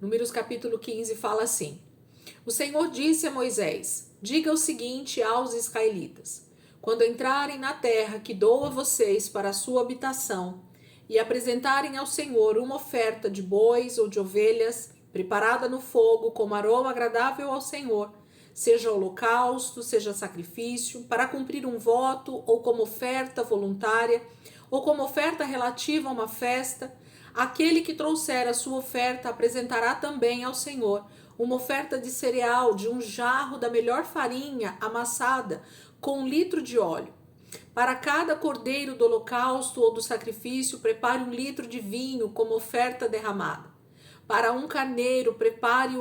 Números capítulo 15 fala assim: O Senhor disse a Moisés: Diga o seguinte aos israelitas: Quando entrarem na terra que dou a vocês para a sua habitação, e apresentarem ao Senhor uma oferta de bois ou de ovelhas, preparada no fogo como aroma agradável ao Senhor, seja holocausto, seja sacrifício, para cumprir um voto, ou como oferta voluntária, ou como oferta relativa a uma festa, aquele que trouxer a sua oferta apresentará também ao Senhor uma oferta de cereal de um jarro da melhor farinha amassada com 1 litro de óleo. Para cada cordeiro do holocausto ou do sacrifício, prepare 1 litro de vinho como oferta derramada. Para um carneiro, prepare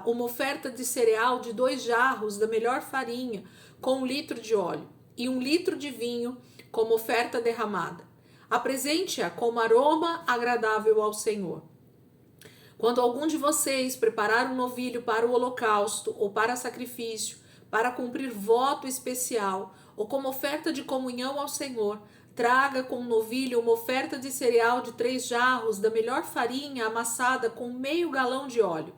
uma oferta de cereal de 2 jarros da melhor farinha com 1 litro de óleo e 1 litro de vinho como oferta derramada. Apresente-a como aroma agradável ao Senhor. Quando algum de vocês preparar um novilho para o holocausto ou para sacrifício, para cumprir voto especial ou como oferta de comunhão ao Senhor, traga com o novilho uma oferta de cereal de 3 jarros da melhor farinha amassada com meio galão de óleo.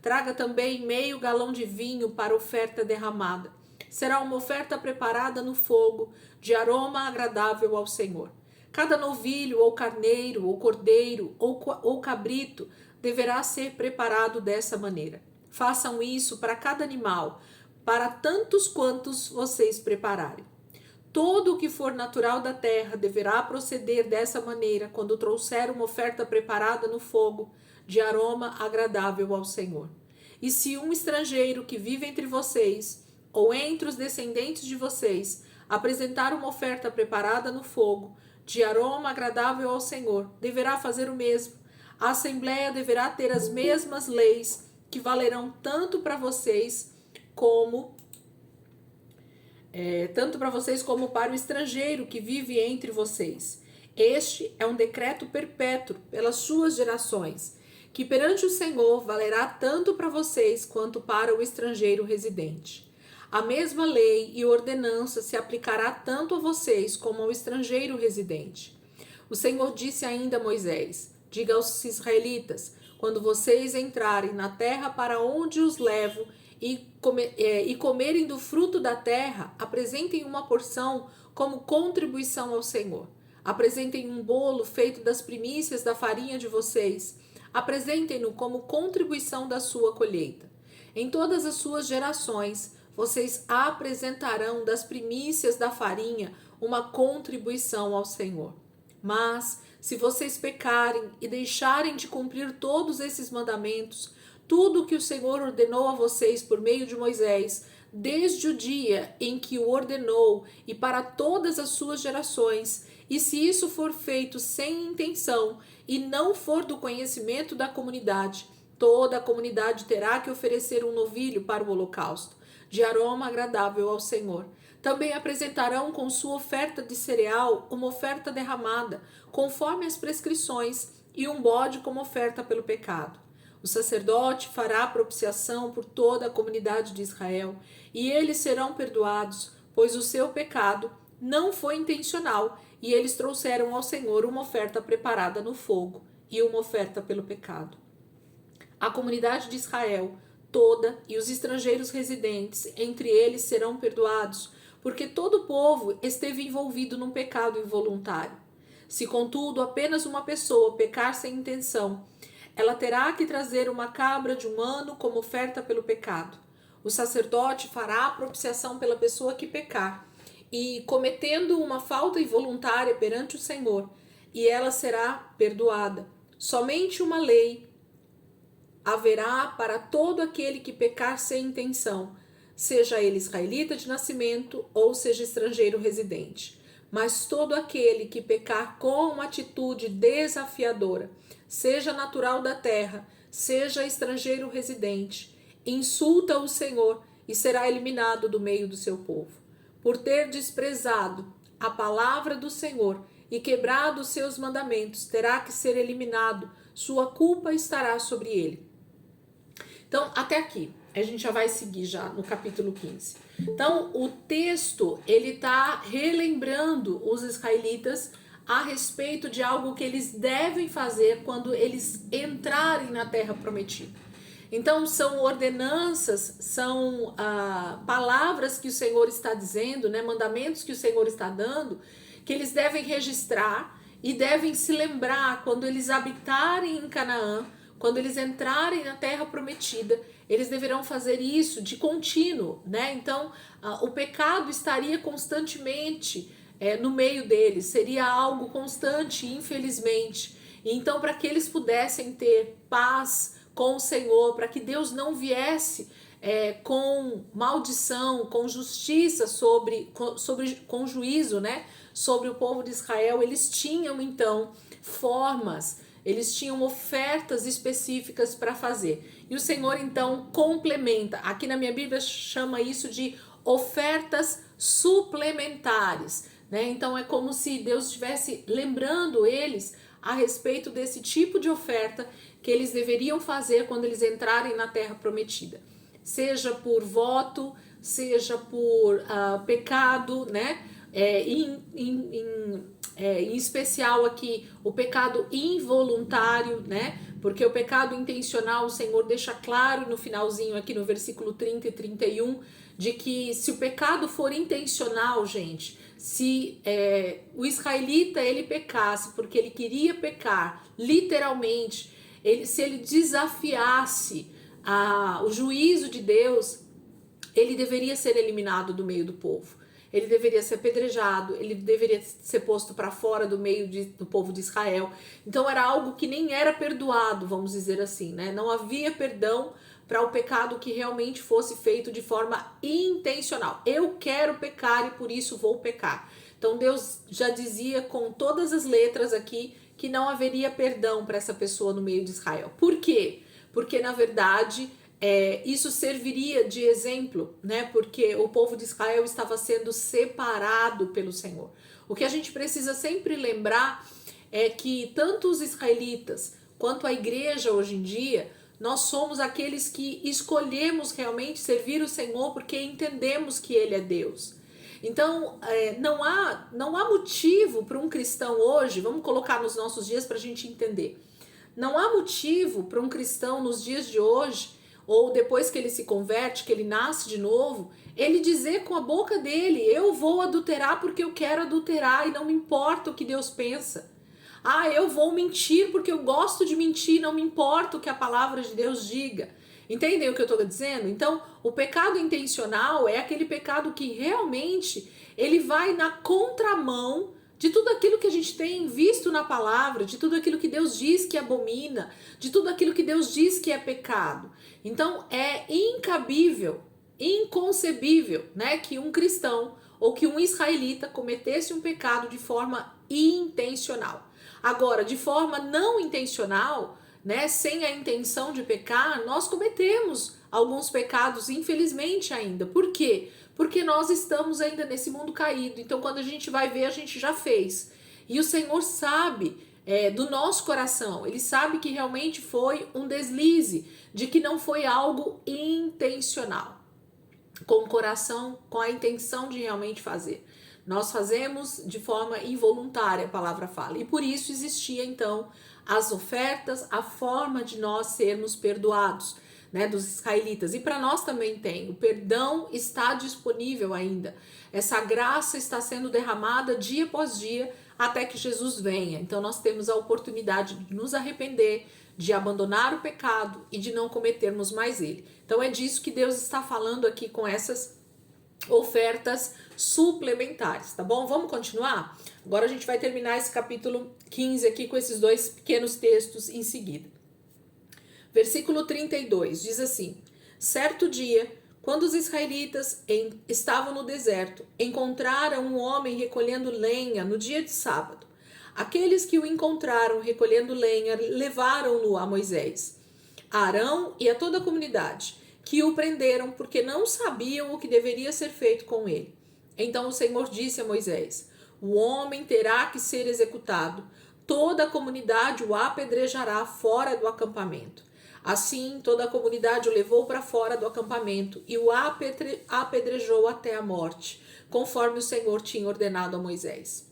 Traga também meio galão de vinho para oferta derramada. Será uma oferta preparada no fogo, de aroma agradável ao Senhor. Cada novilho, ou carneiro, ou cordeiro, ou cabrito, deverá ser preparado dessa maneira. Façam isso para cada animal, para tantos quantos vocês prepararem. Todo o que for natural da terra deverá proceder dessa maneira quando trouxer uma oferta preparada no fogo, de aroma agradável ao Senhor. E se um estrangeiro que vive entre vocês, ou entre os descendentes de vocês, apresentar uma oferta preparada no fogo, de aroma agradável ao Senhor, deverá fazer o mesmo. A Assembleia deverá ter as mesmas leis que valerão tanto para vocês como para o estrangeiro que vive entre vocês. Este é um decreto perpétuo pelas suas gerações, que perante o Senhor valerá tanto para vocês quanto para o estrangeiro residente. A mesma lei e ordenança se aplicará tanto a vocês como ao estrangeiro residente. O Senhor disse ainda a Moisés: Diga aos israelitas, quando vocês entrarem na terra para onde os levo e comerem do fruto da terra, apresentem uma porção como contribuição ao Senhor. Apresentem um bolo feito das primícias da farinha de vocês. Apresentem-no como contribuição da sua colheita. Em todas as suas gerações, vocês apresentarão das primícias da farinha uma contribuição ao Senhor. Mas, se vocês pecarem e deixarem de cumprir todos esses mandamentos, tudo o que o Senhor ordenou a vocês por meio de Moisés, desde o dia em que o ordenou e para todas as suas gerações, e se isso for feito sem intenção e não for do conhecimento da comunidade, toda a comunidade terá que oferecer um novilho para o holocausto, de aroma agradável ao Senhor. Também apresentarão com sua oferta de cereal uma oferta derramada, conforme as prescrições, e um bode como oferta pelo pecado. O sacerdote fará propiciação por toda a comunidade de Israel, e eles serão perdoados, pois o seu pecado não foi intencional, e eles trouxeram ao Senhor uma oferta preparada no fogo e uma oferta pelo pecado. A comunidade de Israel toda e os estrangeiros residentes entre eles serão perdoados, porque todo o povo esteve envolvido num pecado involuntário. Se, contudo, apenas uma pessoa pecar sem intenção, ela terá que trazer uma cabra de 1 ano como oferta pelo pecado. O sacerdote fará a propiciação pela pessoa que pecar, e cometendo uma falta involuntária perante o Senhor, e ela será perdoada. Somente uma lei haverá para todo aquele que pecar sem intenção, seja ele israelita de nascimento ou seja estrangeiro residente. Mas todo aquele que pecar com uma atitude desafiadora, seja natural da terra, seja estrangeiro residente, insulta o Senhor e será eliminado do meio do seu povo. Por ter desprezado a palavra do Senhor e quebrado os seus mandamentos, terá que ser eliminado, sua culpa estará sobre ele. Então, até aqui, a gente já vai seguir já no capítulo 15. Então, o texto, ele está relembrando os israelitas a respeito de algo que eles devem fazer quando eles entrarem na terra prometida. Então são ordenanças, são palavras que o Senhor está dizendo, né, mandamentos que o Senhor está dando, que eles devem registrar e devem se lembrar quando eles habitarem em Canaã, quando eles entrarem na terra prometida, eles deverão fazer isso de contínuo, né? Então o pecado estaria constantemente no meio deles, seria algo constante, infelizmente. Então, para que eles pudessem ter paz com o Senhor, para que Deus não viesse com maldição, com justiça com juízo, né, sobre o povo de Israel, eles tinham então formas, eles tinham ofertas específicas para fazer. E o Senhor então complementa, aqui na minha Bíblia chama isso de ofertas suplementares, né? Então é como se Deus estivesse lembrando eles a respeito desse tipo de oferta que eles deveriam fazer quando eles entrarem na terra prometida, seja por voto, seja por pecado, né? Em especial aqui o pecado involuntário, né? Porque o pecado intencional o Senhor deixa claro no finalzinho aqui no versículo 30 e 31 de que se o pecado for intencional, gente, se o israelita ele pecasse porque ele queria pecar, literalmente, se ele desafiasse o juízo de Deus, ele deveria ser eliminado do meio do povo. Ele deveria ser apedrejado, ele deveria ser posto para fora do meio do povo de Israel. Então era algo que nem era perdoado, vamos dizer assim, né? Não havia perdão para o pecado que realmente fosse feito de forma intencional. Eu quero pecar e por isso vou pecar. Então Deus já dizia com todas as letras aqui que não haveria perdão para essa pessoa no meio de Israel. Por quê? Porque na verdade isso serviria de exemplo, né? Porque o povo de Israel estava sendo separado pelo Senhor. O que a gente precisa sempre lembrar é que tanto os israelitas quanto a igreja hoje em dia, nós somos aqueles que escolhemos realmente servir o Senhor porque entendemos que Ele é Deus. Então, não há motivo para um cristão hoje, vamos colocar nos nossos dias para a gente entender. Não há motivo para um cristão nos dias de hoje, ou depois que ele se converte, que ele nasce de novo, ele dizer com a boca dele, eu vou adulterar porque eu quero adulterar e não me importa o que Deus pensa. Eu vou mentir porque eu gosto de mentir, não me importa o que a palavra de Deus diga. Entendem o que eu estou dizendo? Então, o pecado intencional é aquele pecado que realmente ele vai na contramão de tudo aquilo que a gente tem visto na palavra, de tudo aquilo que Deus diz que abomina, de tudo aquilo que Deus diz que é pecado. Então, é incabível, inconcebível, né, que um cristão ou que um israelita cometesse um pecado de forma intencional. Agora, de forma não intencional, né, sem a intenção de pecar, nós cometemos alguns pecados, infelizmente ainda. Por quê? Porque nós estamos ainda nesse mundo caído. Então, quando a gente vai ver, a gente já fez. E o Senhor sabe do nosso coração. Ele sabe que realmente foi um deslize, de que não foi algo intencional, com o coração, com a intenção de realmente fazer. Nós fazemos de forma involuntária, a palavra fala. E por isso existia, então, as ofertas, a forma de nós sermos perdoados, né, dos israelitas. E para nós também tem. O perdão está disponível ainda. Essa graça está sendo derramada dia após dia até que Jesus venha. Então nós temos a oportunidade de nos arrepender, de abandonar o pecado e de não cometermos mais ele. Então é disso que Deus está falando aqui com essas ofertas suplementares, tá bom? Vamos continuar? Agora a gente vai terminar esse capítulo 15 aqui com esses dois pequenos textos em seguida. Versículo 32 diz assim: certo dia, quando os israelitas estavam no deserto, encontraram um homem recolhendo lenha no dia de sábado. Aqueles que o encontraram recolhendo lenha levaram-no a Moisés, a Arão e a toda a comunidade, que o prenderam porque não sabiam o que deveria ser feito com ele. Então o Senhor disse a Moisés: o homem terá que ser executado, toda a comunidade o apedrejará fora do acampamento. Assim, toda a comunidade o levou para fora do acampamento e o apedrejou até a morte, conforme o Senhor tinha ordenado a Moisés.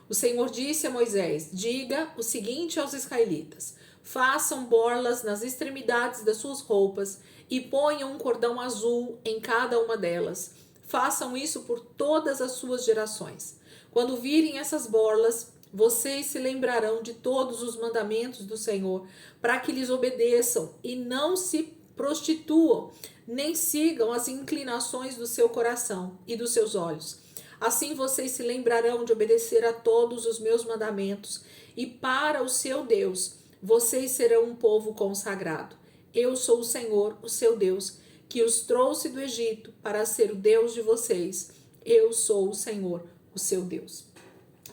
O Senhor disse a Moisés: diga o seguinte aos israelitas: façam borlas nas extremidades das suas roupas e ponham um cordão azul em cada uma delas. Façam isso por todas as suas gerações. Quando virem essas borlas, vocês se lembrarão de todos os mandamentos do Senhor, para que lhes obedeçam e não se prostituam, nem sigam as inclinações do seu coração e dos seus olhos. Assim vocês se lembrarão de obedecer a todos os meus mandamentos, e para o seu Deus, vocês serão um povo consagrado. Eu sou o Senhor, o seu Deus, que os trouxe do Egito para ser o Deus de vocês. Eu sou o Senhor, o seu Deus.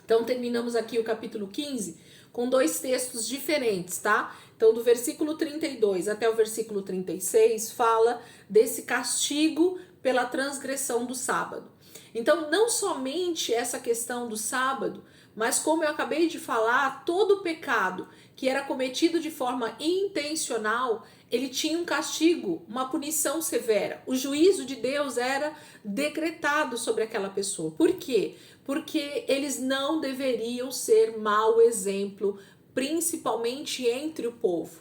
Então terminamos aqui o capítulo 15 com dois textos diferentes, tá? Então do versículo 32 até o versículo 36 fala desse castigo pela transgressão do sábado. Então não somente essa questão do sábado, mas como eu acabei de falar, todo pecado que era cometido de forma intencional, ele tinha um castigo, uma punição severa. O juízo de Deus era decretado sobre aquela pessoa. Por quê? Porque eles não deveriam ser mau exemplo, principalmente entre o povo.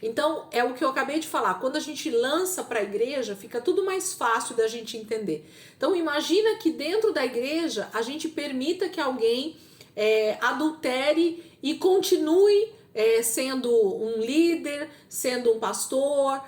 Então, é o que eu acabei de falar. Quando a gente lança para a igreja, fica tudo mais fácil da gente entender. Então, imagina que dentro da igreja, a gente permita que alguém adultere e continue sendo um líder, sendo um pastor,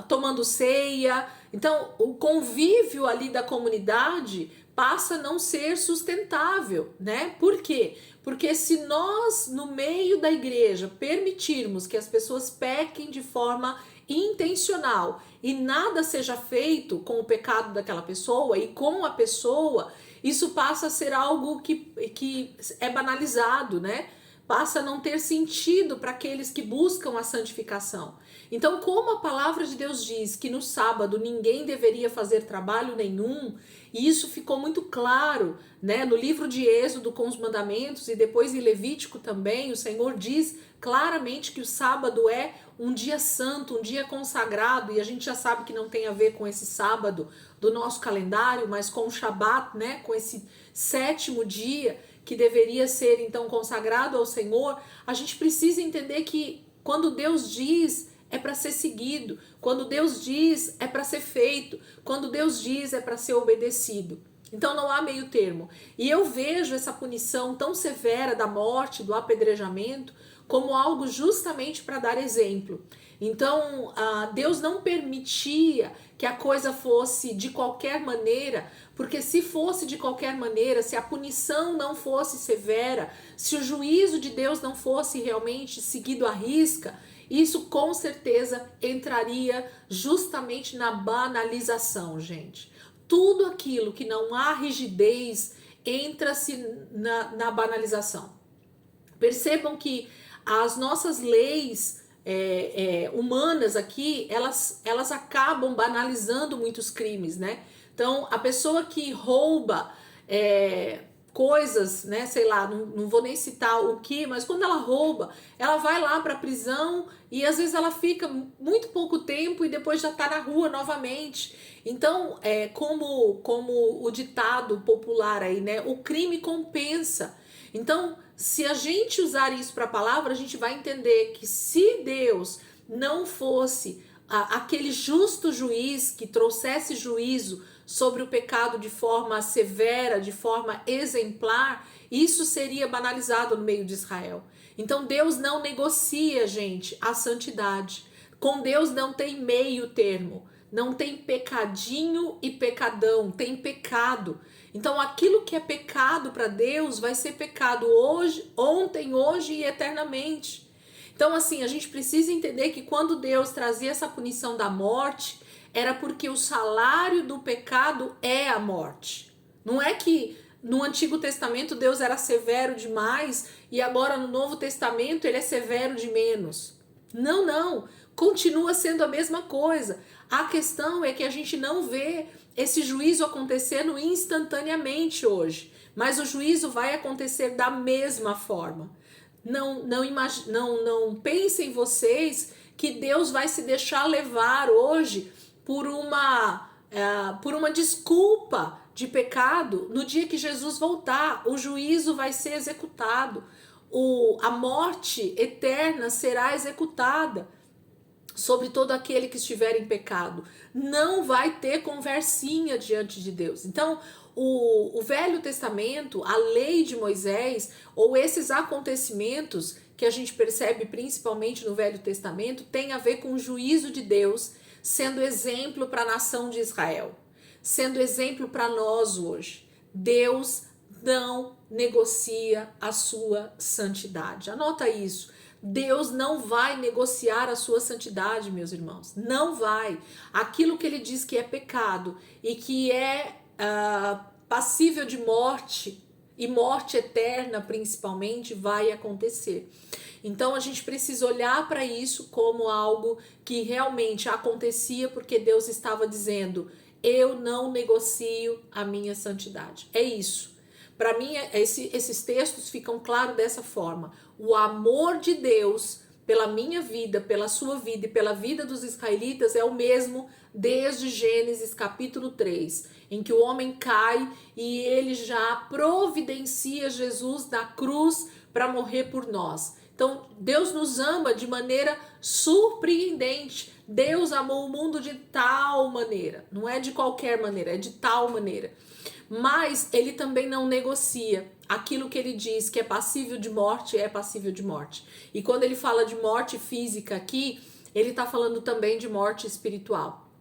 tomando ceia. Então, o convívio ali da comunidade passa a não ser sustentável, né? Por quê? Porque se nós, no meio da igreja, permitirmos que as pessoas pequem de forma intencional e nada seja feito com o pecado daquela pessoa e com a pessoa, isso passa a ser algo que é banalizado, né? Passa a não ter sentido para aqueles que buscam a santificação. Então, como a palavra de Deus diz que no sábado ninguém deveria fazer trabalho nenhum, e isso ficou muito claro, né, no livro de Êxodo com os mandamentos e depois em Levítico também, o Senhor diz claramente que o sábado é um dia santo, um dia consagrado, e a gente já sabe que não tem a ver com esse sábado do nosso calendário, mas com o Shabat, né, com esse sétimo dia que deveria ser então consagrado ao Senhor. A gente precisa entender que quando Deus diz, é para ser seguido. Quando Deus diz, é para ser feito. Quando Deus diz, é para ser obedecido. Então não há meio termo. E eu vejo essa punição tão severa da morte, do apedrejamento, como algo justamente para dar exemplo. Então, Deus não permitia que a coisa fosse de qualquer maneira, porque se fosse de qualquer maneira, se a punição não fosse severa, se o juízo de Deus não fosse realmente seguido à risca, isso com certeza entraria justamente na banalização, gente. Tudo aquilo que não há rigidez entra-se na banalização. Percebam que as nossas leis humanas aqui, elas acabam banalizando muitos crimes, né? Então, a pessoa que rouba coisas, né, sei lá, não vou nem citar o que, mas quando ela rouba, ela vai lá para a prisão e às vezes ela fica muito pouco tempo e depois já tá na rua novamente. Então, como o ditado popular aí, né, o crime compensa. Então, se a gente usar isso para a palavra, a gente vai entender que se Deus não fosse aquele justo juiz que trouxesse juízo sobre o pecado de forma severa, de forma exemplar, isso seria banalizado no meio de Israel. Então Deus não negocia, gente, a santidade. Com Deus não tem meio termo. Não tem pecadinho e pecadão, tem pecado. Então aquilo que é pecado para Deus vai ser pecado hoje, ontem, hoje e eternamente. Então assim, a gente precisa entender que quando Deus trazia essa punição da morte, era porque o salário do pecado é a morte. Não é que no Antigo Testamento Deus era severo demais e agora no Novo Testamento ele é severo de menos. Não, não. Continua sendo a mesma coisa. A questão é que a gente não vê esse juízo acontecendo instantaneamente hoje, mas o juízo vai acontecer da mesma forma. Não pensem vocês que Deus vai se deixar levar hoje por uma desculpa de pecado, no dia que Jesus voltar, o juízo vai ser executado, a morte eterna será executada sobre todo aquele que estiver em pecado. Não vai ter conversinha diante de Deus. Então, o Velho Testamento, a lei de Moisés, ou esses acontecimentos que a gente percebe principalmente no Velho Testamento, tem a ver com o juízo de Deus, sendo exemplo para a nação de Israel, sendo exemplo para nós hoje. Deus não negocia a sua santidade. Anota isso. Deus não vai negociar a sua santidade, meus irmãos. Não vai. Aquilo que ele diz que é pecado e que é passível de morte, e morte eterna principalmente, vai acontecer. Então a gente precisa olhar para isso como algo que realmente acontecia porque Deus estava dizendo: eu não negocio a minha santidade. É isso. Para mim, esses textos ficam claros dessa forma. O amor de Deus pela minha vida, pela sua vida e pela vida dos israelitas é o mesmo desde Gênesis capítulo 3, em que o homem cai e ele já providencia Jesus na cruz para morrer por nós. Então, Deus nos ama de maneira surpreendente. Deus amou o mundo de tal maneira, não é de qualquer maneira, é de tal maneira. Mas ele também não negocia. Aquilo que ele diz que é passível de morte, é passível de morte. E quando ele fala de morte física aqui, ele está falando também de morte espiritual.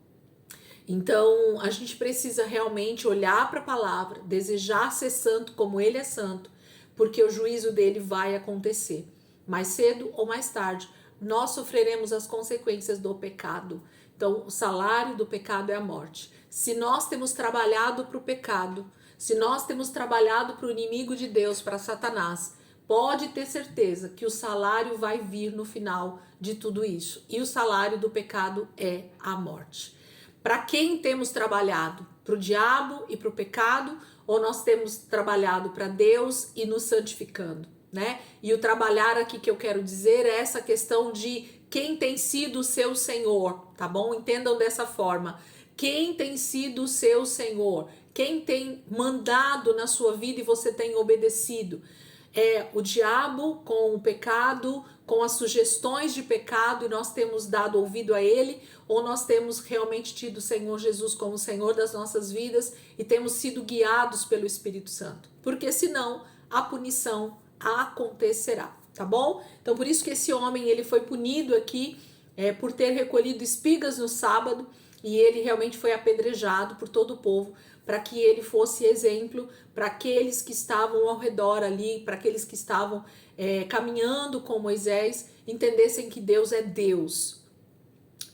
Então, a gente precisa realmente olhar para a palavra, desejar ser santo como ele é santo, porque o juízo dele vai acontecer. Mais cedo ou mais tarde, nós sofreremos as consequências do pecado. Então, o salário do pecado é a morte. Se nós temos trabalhado para o pecado, se nós temos trabalhado para o inimigo de Deus, para Satanás, pode ter certeza que o salário vai vir no final de tudo isso. E o salário do pecado é a morte. Para quem temos trabalhado? Para o diabo e para o pecado? Ou nós temos trabalhado para Deus e nos santificando, né? E o trabalhar aqui que eu quero dizer é essa questão de quem tem sido o seu Senhor, tá bom? Entendam dessa forma. Quem tem sido o seu Senhor? Quem tem mandado na sua vida e você tem obedecido? É o diabo com o pecado, com as sugestões de pecado, e nós temos dado ouvido a ele, ou nós temos realmente tido o Senhor Jesus como Senhor das nossas vidas e temos sido guiados pelo Espírito Santo? Porque senão a punição acontecerá, tá bom? Então por isso que esse homem ele foi punido aqui por ter recolhido espigas no sábado, e ele realmente foi apedrejado por todo o povo, para que ele fosse exemplo para aqueles que estavam ao redor ali, para aqueles que estavam caminhando com Moisés, entendessem que Deus é Deus.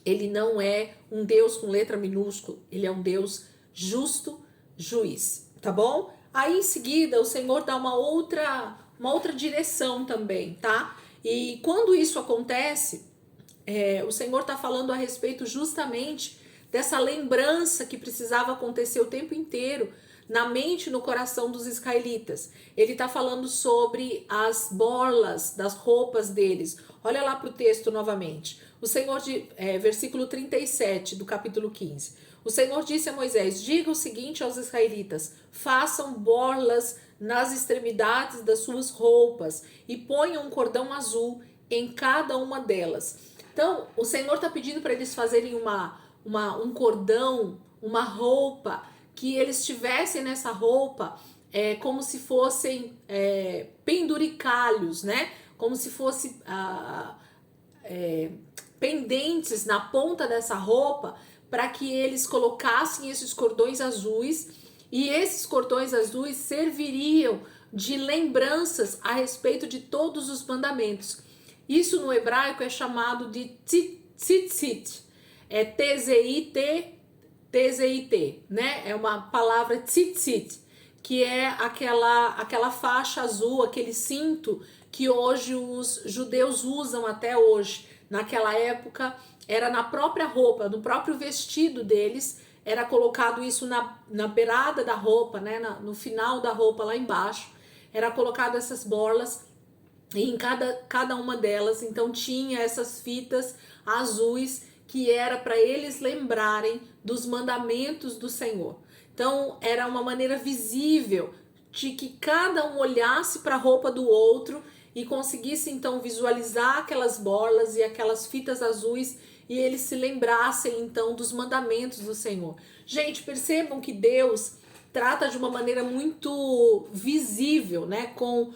Ele não é um Deus com letra minúscula, ele é um Deus justo, juiz, tá bom? Aí em seguida o Senhor dá uma outra direção também, tá? E quando isso acontece, o Senhor está falando a respeito justamente dessa lembrança que precisava acontecer o tempo inteiro na mente e no coração dos israelitas. Ele está falando sobre as borlas das roupas deles. Olha lá para o texto novamente. O Senhor, versículo 37 do capítulo 15. O Senhor disse a Moisés: diga o seguinte aos israelitas: façam borlas nas extremidades das suas roupas e ponham um cordão azul em cada uma delas. Então, o Senhor está pedindo para eles fazerem um cordão, uma roupa, que eles tivessem nessa roupa como se fossem penduricalhos, né? Como se fosse pendentes na ponta dessa roupa, para que eles colocassem esses cordões azuis, e esses cordões azuis serviriam de lembranças a respeito de todos os mandamentos. Isso no hebraico é chamado de tzitzit, é T-Z-I-T, né? É uma palavra tzitzit, que é aquela faixa azul, aquele cinto que hoje os judeus usam até hoje. Naquela época era na própria roupa, no próprio vestido deles, era colocado isso na beirada da roupa, né? No final da roupa, lá embaixo, era colocado essas borlas, e em cada uma delas, então, tinha essas fitas azuis, que era para eles lembrarem dos mandamentos do Senhor. Então era uma maneira visível de que cada um olhasse para a roupa do outro e conseguisse então visualizar aquelas borlas e aquelas fitas azuis e eles se lembrassem então dos mandamentos do Senhor. Gente, percebam que Deus trata de uma maneira muito visível, né? Com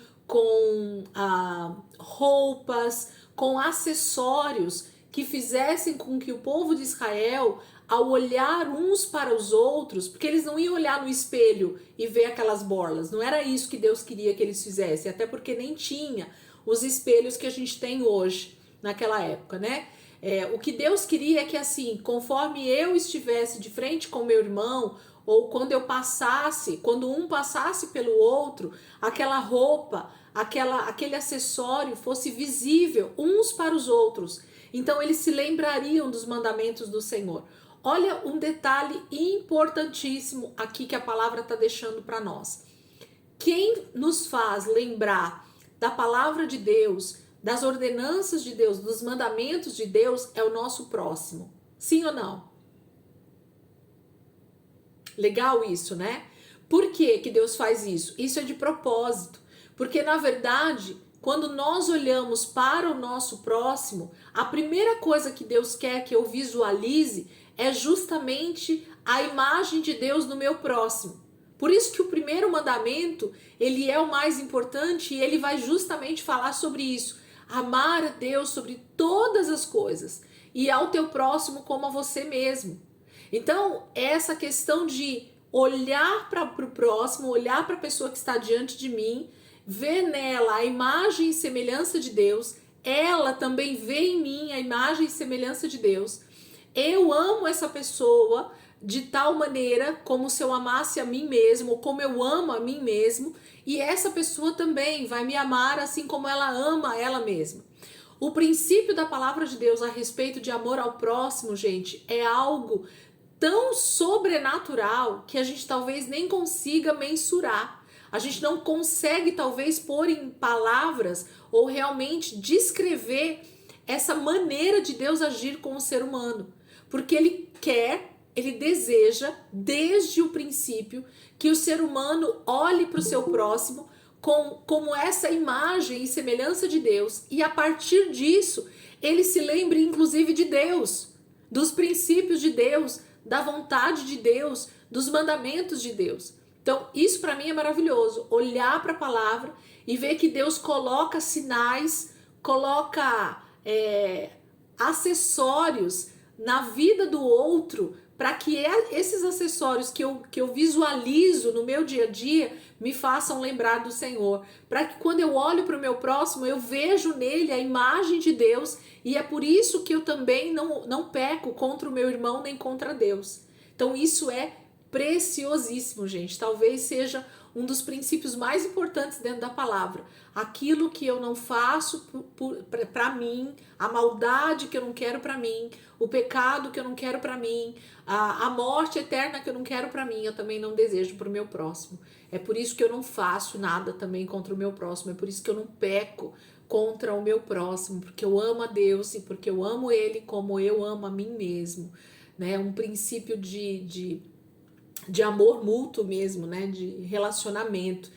roupas, com acessórios que fizessem com que o povo de Israel, ao olhar uns para os outros, porque eles não iam olhar no espelho e ver aquelas borlas, não era isso que Deus queria que eles fizessem, até porque nem tinha os espelhos que a gente tem hoje, naquela época, né? O que Deus queria é que assim, conforme eu estivesse de frente com meu irmão, ou quando eu passasse, quando um passasse pelo outro, aquela roupa, aquele acessório fosse visível uns para os outros. Então eles se lembrariam dos mandamentos do Senhor. Olha um detalhe importantíssimo aqui que a palavra está deixando para nós. Quem nos faz lembrar da palavra de Deus, das ordenanças de Deus, dos mandamentos de Deus, é o nosso próximo. Sim ou não? Legal isso, né? Por que que Deus faz isso? Isso é de propósito. Porque, na verdade, quando nós olhamos para o nosso próximo, a primeira coisa que Deus quer que eu visualize é justamente a imagem de Deus no meu próximo. Por isso que o primeiro mandamento, ele é o mais importante e ele vai justamente falar sobre isso. Amar a Deus sobre todas as coisas e ao teu próximo como a você mesmo. Então, essa questão de olhar para o próximo, olhar para a pessoa que está diante de mim, ver nela a imagem e semelhança de Deus, ela também vê em mim a imagem e semelhança de Deus. Eu amo essa pessoa de tal maneira como se eu amasse a mim mesmo, ou como eu amo a mim mesmo, e essa pessoa também vai me amar assim como ela ama ela mesma. O princípio da palavra de Deus a respeito de amor ao próximo, gente, é algo tão sobrenatural que a gente talvez nem consiga mensurar. A gente não consegue talvez pôr em palavras ou realmente descrever essa maneira de Deus agir com o ser humano. Porque ele deseja, desde o princípio, que o ser humano olhe para o seu próximo como essa imagem e semelhança de Deus. E a partir disso, ele se lembre inclusive de Deus, dos princípios de Deus, da vontade de Deus, dos mandamentos de Deus. Então, isso para mim é maravilhoso. Olhar para a palavra e ver que Deus coloca sinais, coloca acessórios na vida do outro, para que esses acessórios que eu visualizo no meu dia a dia me façam lembrar do Senhor. Para que quando eu olho para o meu próximo, eu vejo nele a imagem de Deus. E é por isso que eu também não peco contra o meu irmão nem contra Deus. Então isso é preciosíssimo, gente. Talvez seja um dos princípios mais importantes dentro da palavra. Aquilo que eu não faço para mim, a maldade que eu não quero para mim, o pecado que eu não quero para mim, a morte eterna que eu não quero para mim, eu também não desejo para o meu próximo. É por isso que eu não faço nada também contra o meu próximo. É por isso que eu não peco contra o meu próximo, porque eu amo a Deus e porque eu amo Ele como eu amo a mim mesmo, né? Um princípio de amor mútuo mesmo, né? De relacionamento.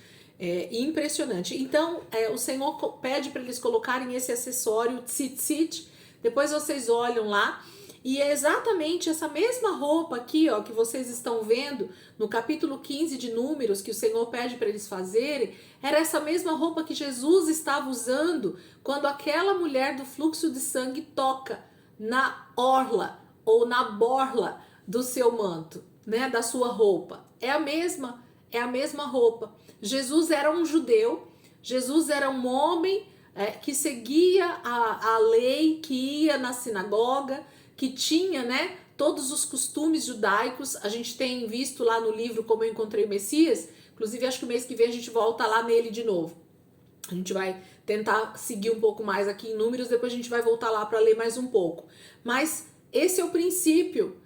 Impressionante. Então, o Senhor pede para eles colocarem esse acessório, tzitzit. Depois vocês olham lá. E é exatamente essa mesma roupa aqui, ó, que vocês estão vendo no capítulo 15 de Números, que o Senhor pede para eles fazerem, era essa mesma roupa que Jesus estava usando quando aquela mulher do fluxo de sangue toca na orla ou na borla do seu manto, né, da sua roupa. É a mesma roupa. Jesus era um judeu, Jesus era um homem que seguia a lei, que ia na sinagoga, que tinha, né, todos os costumes judaicos. A gente tem visto lá no livro Como Eu Encontrei o Messias, inclusive acho que o mês que vem a gente volta lá nele de novo. A gente vai tentar seguir um pouco mais aqui em Números, depois a gente vai voltar lá para ler mais um pouco. Mas esse é o princípio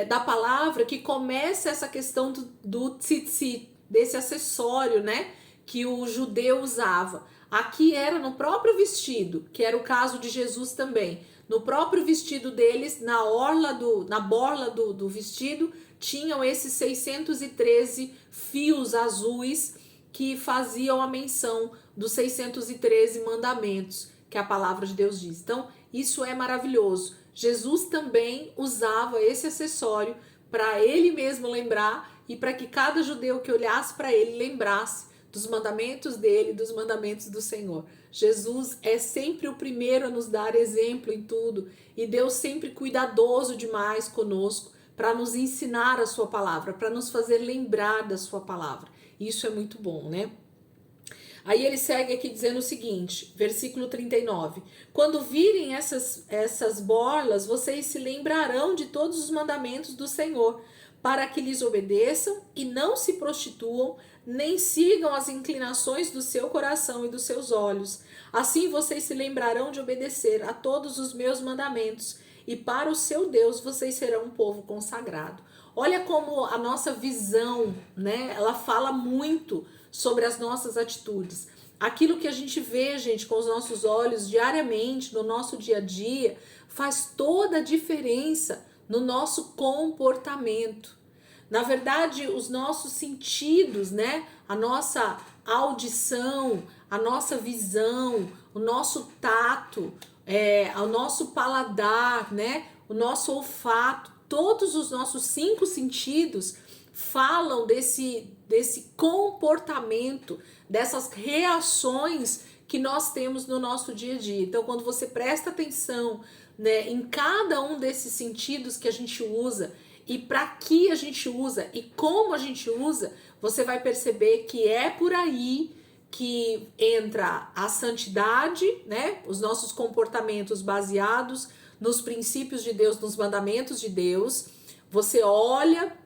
da palavra que começa essa questão do tzitzit, desse acessório, né, que o judeu usava. Aqui era no próprio vestido, que era o caso de Jesus também. No próprio vestido deles, na borla do vestido, tinham esses 613 fios azuis que faziam a menção dos 613 mandamentos que a palavra de Deus diz. Então, isso é maravilhoso. Jesus também usava esse acessório para ele mesmo lembrar e para que cada judeu que olhasse para ele lembrasse dos mandamentos dele, dos mandamentos do Senhor. Jesus é sempre o primeiro a nos dar exemplo em tudo e Deus sempre cuidadoso demais conosco para nos ensinar a sua palavra, para nos fazer lembrar da sua palavra. Isso é muito bom, né? Aí ele segue aqui dizendo o seguinte, versículo 39. Quando virem essas borlas, vocês se lembrarão de todos os mandamentos do Senhor, para que lhes obedeçam e não se prostituam, nem sigam as inclinações do seu coração e dos seus olhos. Assim vocês se lembrarão de obedecer a todos os meus mandamentos, e para o seu Deus vocês serão um povo consagrado. Olha como a nossa visão, né? Ela fala muito sobre as nossas atitudes. Aquilo que a gente vê, gente, com os nossos olhos diariamente, no nosso dia a dia, faz toda a diferença no nosso comportamento. Na verdade, os nossos sentidos, né? A nossa audição, a nossa visão, o nosso tato, o nosso paladar, né? O nosso olfato, todos os nossos 5 sentidos falam desse comportamento, dessas reações que nós temos no nosso dia a dia. Então, quando você presta atenção, né, em cada um desses sentidos que a gente usa e para que a gente usa e como a gente usa, você vai perceber que é por aí que entra a santidade, né, os nossos comportamentos baseados nos princípios de Deus, nos mandamentos de Deus. Você olha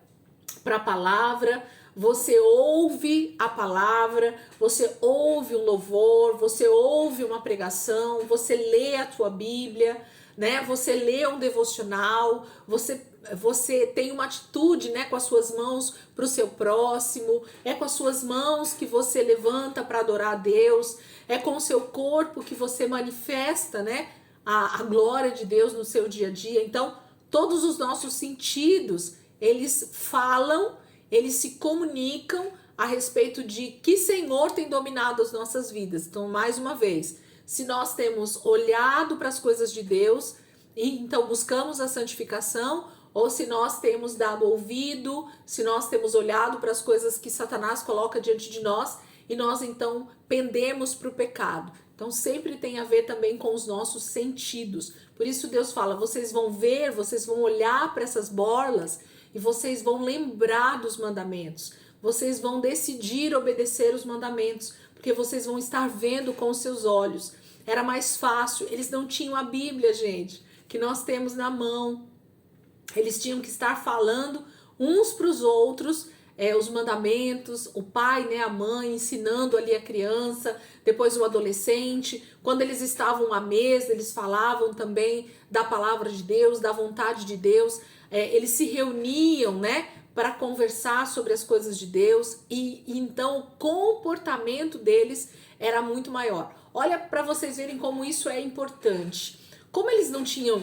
para a palavra, você ouve a palavra, você ouve um louvor, você ouve uma pregação, você lê a tua Bíblia, né? Você lê um devocional, você tem uma atitude, né, com as suas mãos para o seu próximo, é com as suas mãos que você levanta para adorar a Deus, é com o seu corpo que você manifesta, né, a glória de Deus no seu dia a dia. Então, todos os nossos sentidos, eles falam, eles se comunicam a respeito de que Senhor tem dominado as nossas vidas. Então, mais uma vez, se nós temos olhado para as coisas de Deus e então buscamos a santificação, ou se nós temos dado ouvido, se nós temos olhado para as coisas que Satanás coloca diante de nós e nós então pendemos para o pecado. Então sempre tem a ver também com os nossos sentidos. Por isso Deus fala, vocês vão ver, vocês vão olhar para essas borlas e vocês vão lembrar dos mandamentos. Vocês vão decidir obedecer os mandamentos, porque vocês vão estar vendo com os seus olhos. Era mais fácil, eles não tinham a Bíblia, gente, que nós temos na mão. Eles tinham que estar falando uns para os outros, os mandamentos, o pai, né, a mãe, ensinando ali a criança, depois o adolescente. Quando eles estavam à mesa, eles falavam também da palavra de Deus, da vontade de Deus. Eles se reuniam, né, para conversar sobre as coisas de Deus e então o comportamento deles era muito maior. Olha para vocês verem como isso é importante. Como eles não tinham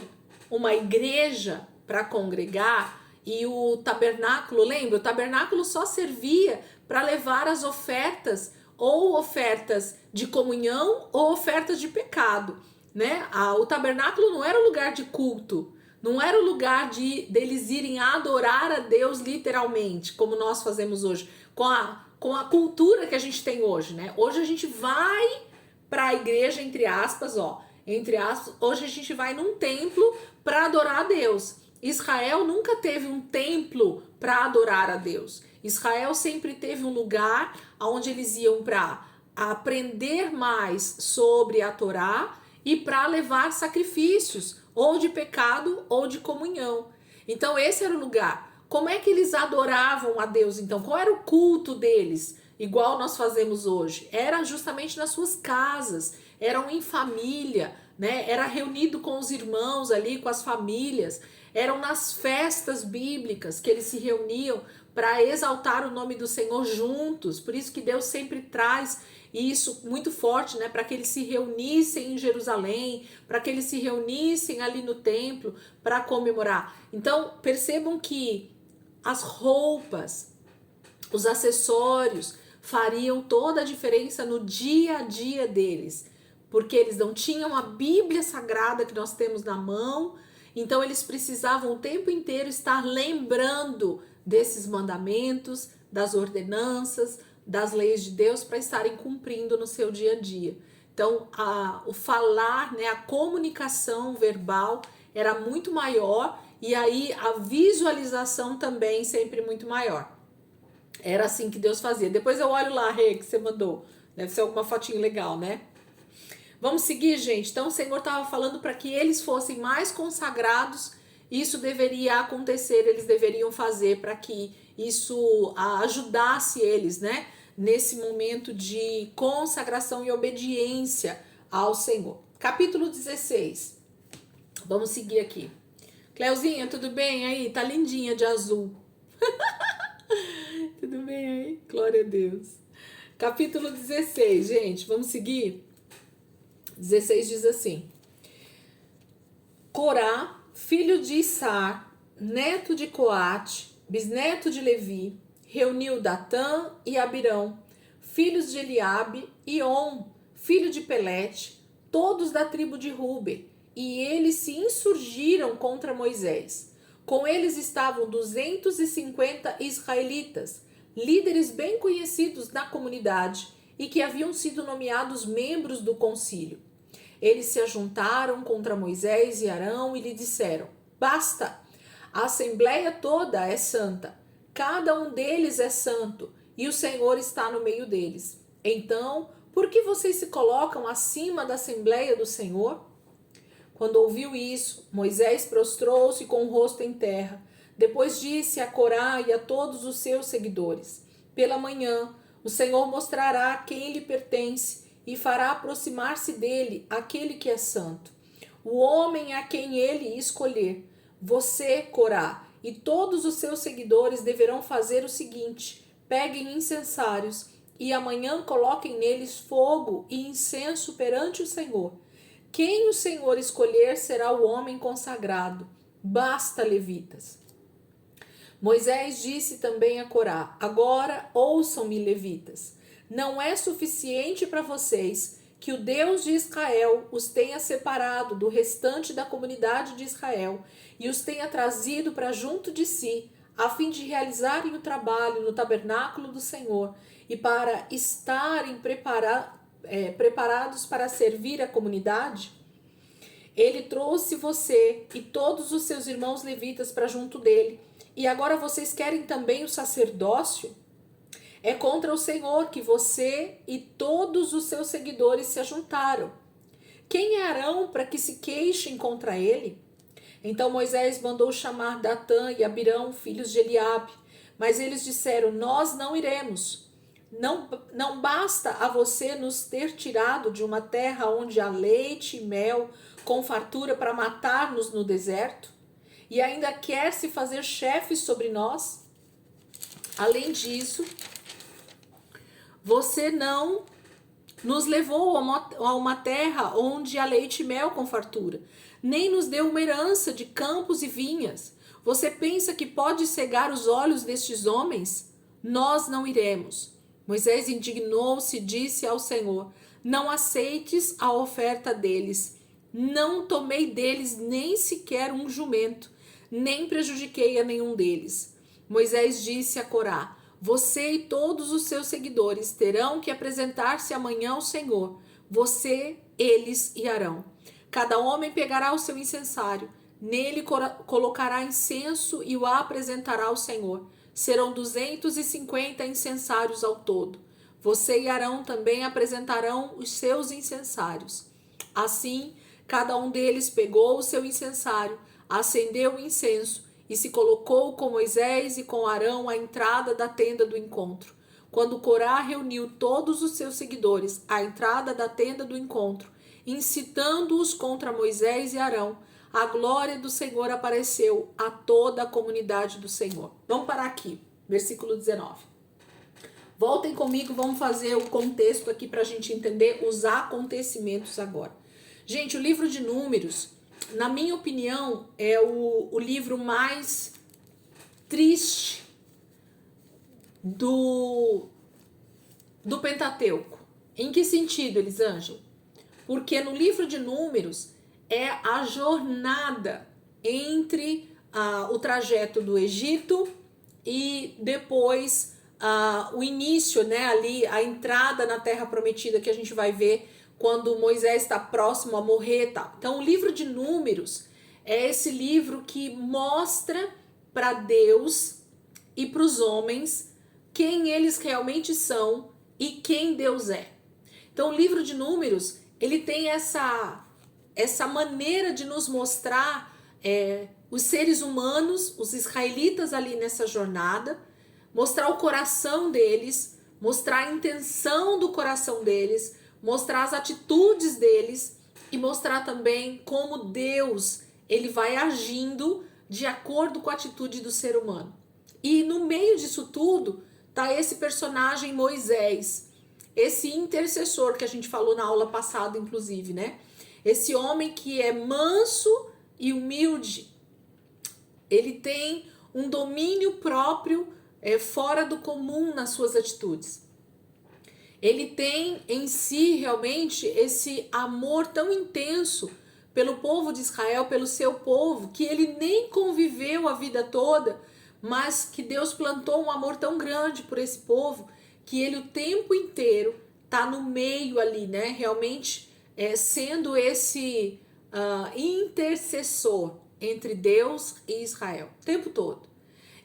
uma igreja para congregar e o tabernáculo, lembra? O tabernáculo só servia para levar as ofertas, ou ofertas de comunhão ou ofertas de pecado, né? O tabernáculo não era um lugar de culto, não era o lugar deles irem adorar a Deus literalmente, como nós fazemos hoje, com a cultura que a gente tem hoje, né? Hoje a gente vai para a igreja, entre aspas, hoje a gente vai num templo para adorar a Deus. Israel nunca teve um templo para adorar a Deus. Israel sempre teve um lugar onde eles iam para aprender mais sobre a Torá e para levar sacrifícios, ou de pecado ou de comunhão. Então esse era o lugar. Como é que eles adoravam a Deus então? Qual era o culto deles? Igual nós fazemos hoje. Era justamente nas suas casas, eram em família, né? Era reunido com os irmãos ali, com as famílias. Eram nas festas bíblicas que eles se reuniam para exaltar o nome do Senhor juntos. Por isso que Deus sempre traz isso muito forte, né? Para que eles se reunissem em Jerusalém, para que eles se reunissem ali no templo para comemorar. Então, percebam que as roupas, os acessórios fariam toda a diferença no dia a dia deles, porque eles não tinham a Bíblia Sagrada que nós temos na mão, então eles precisavam o tempo inteiro estar lembrando desses mandamentos, das ordenanças, das leis de Deus para estarem cumprindo no seu dia a dia. Então, o falar, né, a comunicação verbal era muito maior e aí a visualização também sempre muito maior. Era assim que Deus fazia. Depois eu olho lá, Rê, que você mandou. Deve ser alguma fotinho legal, né? Vamos seguir, gente? Então o Senhor estava falando para que eles fossem mais consagrados. Isso deveria acontecer, eles deveriam fazer para que isso ajudasse eles, né? Nesse momento de consagração e obediência ao Senhor. Capítulo 16. Vamos seguir aqui. Cleuzinha, tudo bem aí? Tá lindinha de azul. Tudo bem aí? Glória a Deus. Capítulo 16, gente, vamos seguir? 16 diz assim: Corá, filho de Issar, neto de Coate, bisneto de Levi, reuniu Datã e Abirão, filhos de Eliabe, e On, filho de Pelete, todos da tribo de Ruben, e eles se insurgiram contra Moisés. Com eles estavam 250 israelitas, líderes bem conhecidos na comunidade e que haviam sido nomeados membros do concílio. Eles se ajuntaram contra Moisés e Arão e lhe disseram: Basta! A assembleia toda é santa, cada um deles é santo, e o Senhor está no meio deles. Então, por que vocês se colocam acima da assembleia do Senhor? Quando ouviu isso, Moisés prostrou-se com o rosto em terra. Depois disse a Corá e a todos os seus seguidores: Pela manhã, o Senhor mostrará quem lhe pertence e fará aproximar-se dele aquele que é santo, o homem a quem ele escolher. Você, Corá, e todos os seus seguidores deverão fazer o seguinte: peguem incensários e amanhã coloquem neles fogo e incenso perante o Senhor. Quem o Senhor escolher será o homem consagrado. Basta, levitas. Moisés disse também a Corá: Agora ouçam-me, levitas. Não é suficiente para vocês que o Deus de Israel os tenha separado do restante da comunidade de Israel e os tenha trazido para junto de si, a fim de realizarem o trabalho no tabernáculo do Senhor e para estarem preparados para servir a comunidade? Ele trouxe você e todos os seus irmãos levitas para junto dele, e agora vocês querem também o sacerdócio? É contra o Senhor que você e todos os seus seguidores se ajuntaram. Quem é Arão para que se queixem contra ele? Então Moisés mandou chamar Datã e Abirão, filhos de Eliabe, mas eles disseram: Nós não iremos. Não basta a você nos ter tirado de uma terra onde há leite e mel, com fartura, para matar-nos no deserto? E ainda quer se fazer chefe sobre nós? Além disso, você não nos levou a uma terra onde há leite e mel com fartura, nem nos deu uma herança de campos e vinhas. Você pensa que pode cegar os olhos destes homens? Nós não iremos. Moisés indignou-se e disse ao Senhor: Não aceites a oferta deles. Não tomei deles nem sequer um jumento, nem prejudiquei a nenhum deles. Moisés disse a Corá: Você e todos os seus seguidores terão que apresentar-se amanhã ao Senhor, você, eles e Arão. Cada homem pegará o seu incensário, nele colocará incenso e o apresentará ao Senhor. Serão 250 incensários ao todo. Você e Arão também apresentarão os seus incensários. Assim, cada um deles pegou o seu incensário, acendeu o incenso e se colocou com Moisés e com Arão à entrada da tenda do encontro. Quando Corá reuniu todos os seus seguidores à entrada da tenda do encontro, incitando-os contra Moisés e Arão. A glória do Senhor apareceu a toda a comunidade do Senhor. Vamos parar aqui, versículo 19. Voltem comigo, vamos fazer o contexto aqui para a gente entender os acontecimentos agora. Gente, o livro de Números, na minha opinião, é o livro mais triste do Pentateuco. Em que sentido, Elisângela? Porque no livro de Números é a jornada entre o trajeto do Egito e depois o início, né, ali, a entrada na Terra Prometida, que a gente vai ver quando Moisés está próximo a morrer e tal. Então o livro de Números é esse livro que mostra para Deus e para os homens quem eles realmente são e quem Deus é. Então o livro de Números, ele tem essa maneira de nos mostrar os seres humanos, os israelitas ali nessa jornada, mostrar o coração deles, mostrar a intenção do coração deles, mostrar as atitudes deles e mostrar também como Deus ele vai agindo de acordo com a atitude do ser humano. E no meio disso tudo tá esse personagem Moisés, esse intercessor que a gente falou na aula passada, inclusive, né? Esse homem que é manso e humilde. Ele tem um domínio próprio fora do comum nas suas atitudes. Ele tem em si realmente esse amor tão intenso pelo povo de Israel, pelo seu povo, que ele nem conviveu a vida toda, mas que Deus plantou um amor tão grande por esse povo, que ele o tempo inteiro tá no meio ali, né? Realmente sendo esse intercessor entre Deus e Israel, o tempo todo.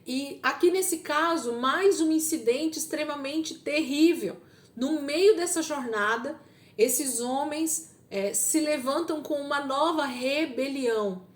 E aqui nesse caso, mais um incidente extremamente terrível. No meio dessa jornada, esses homens se levantam com uma nova rebelião.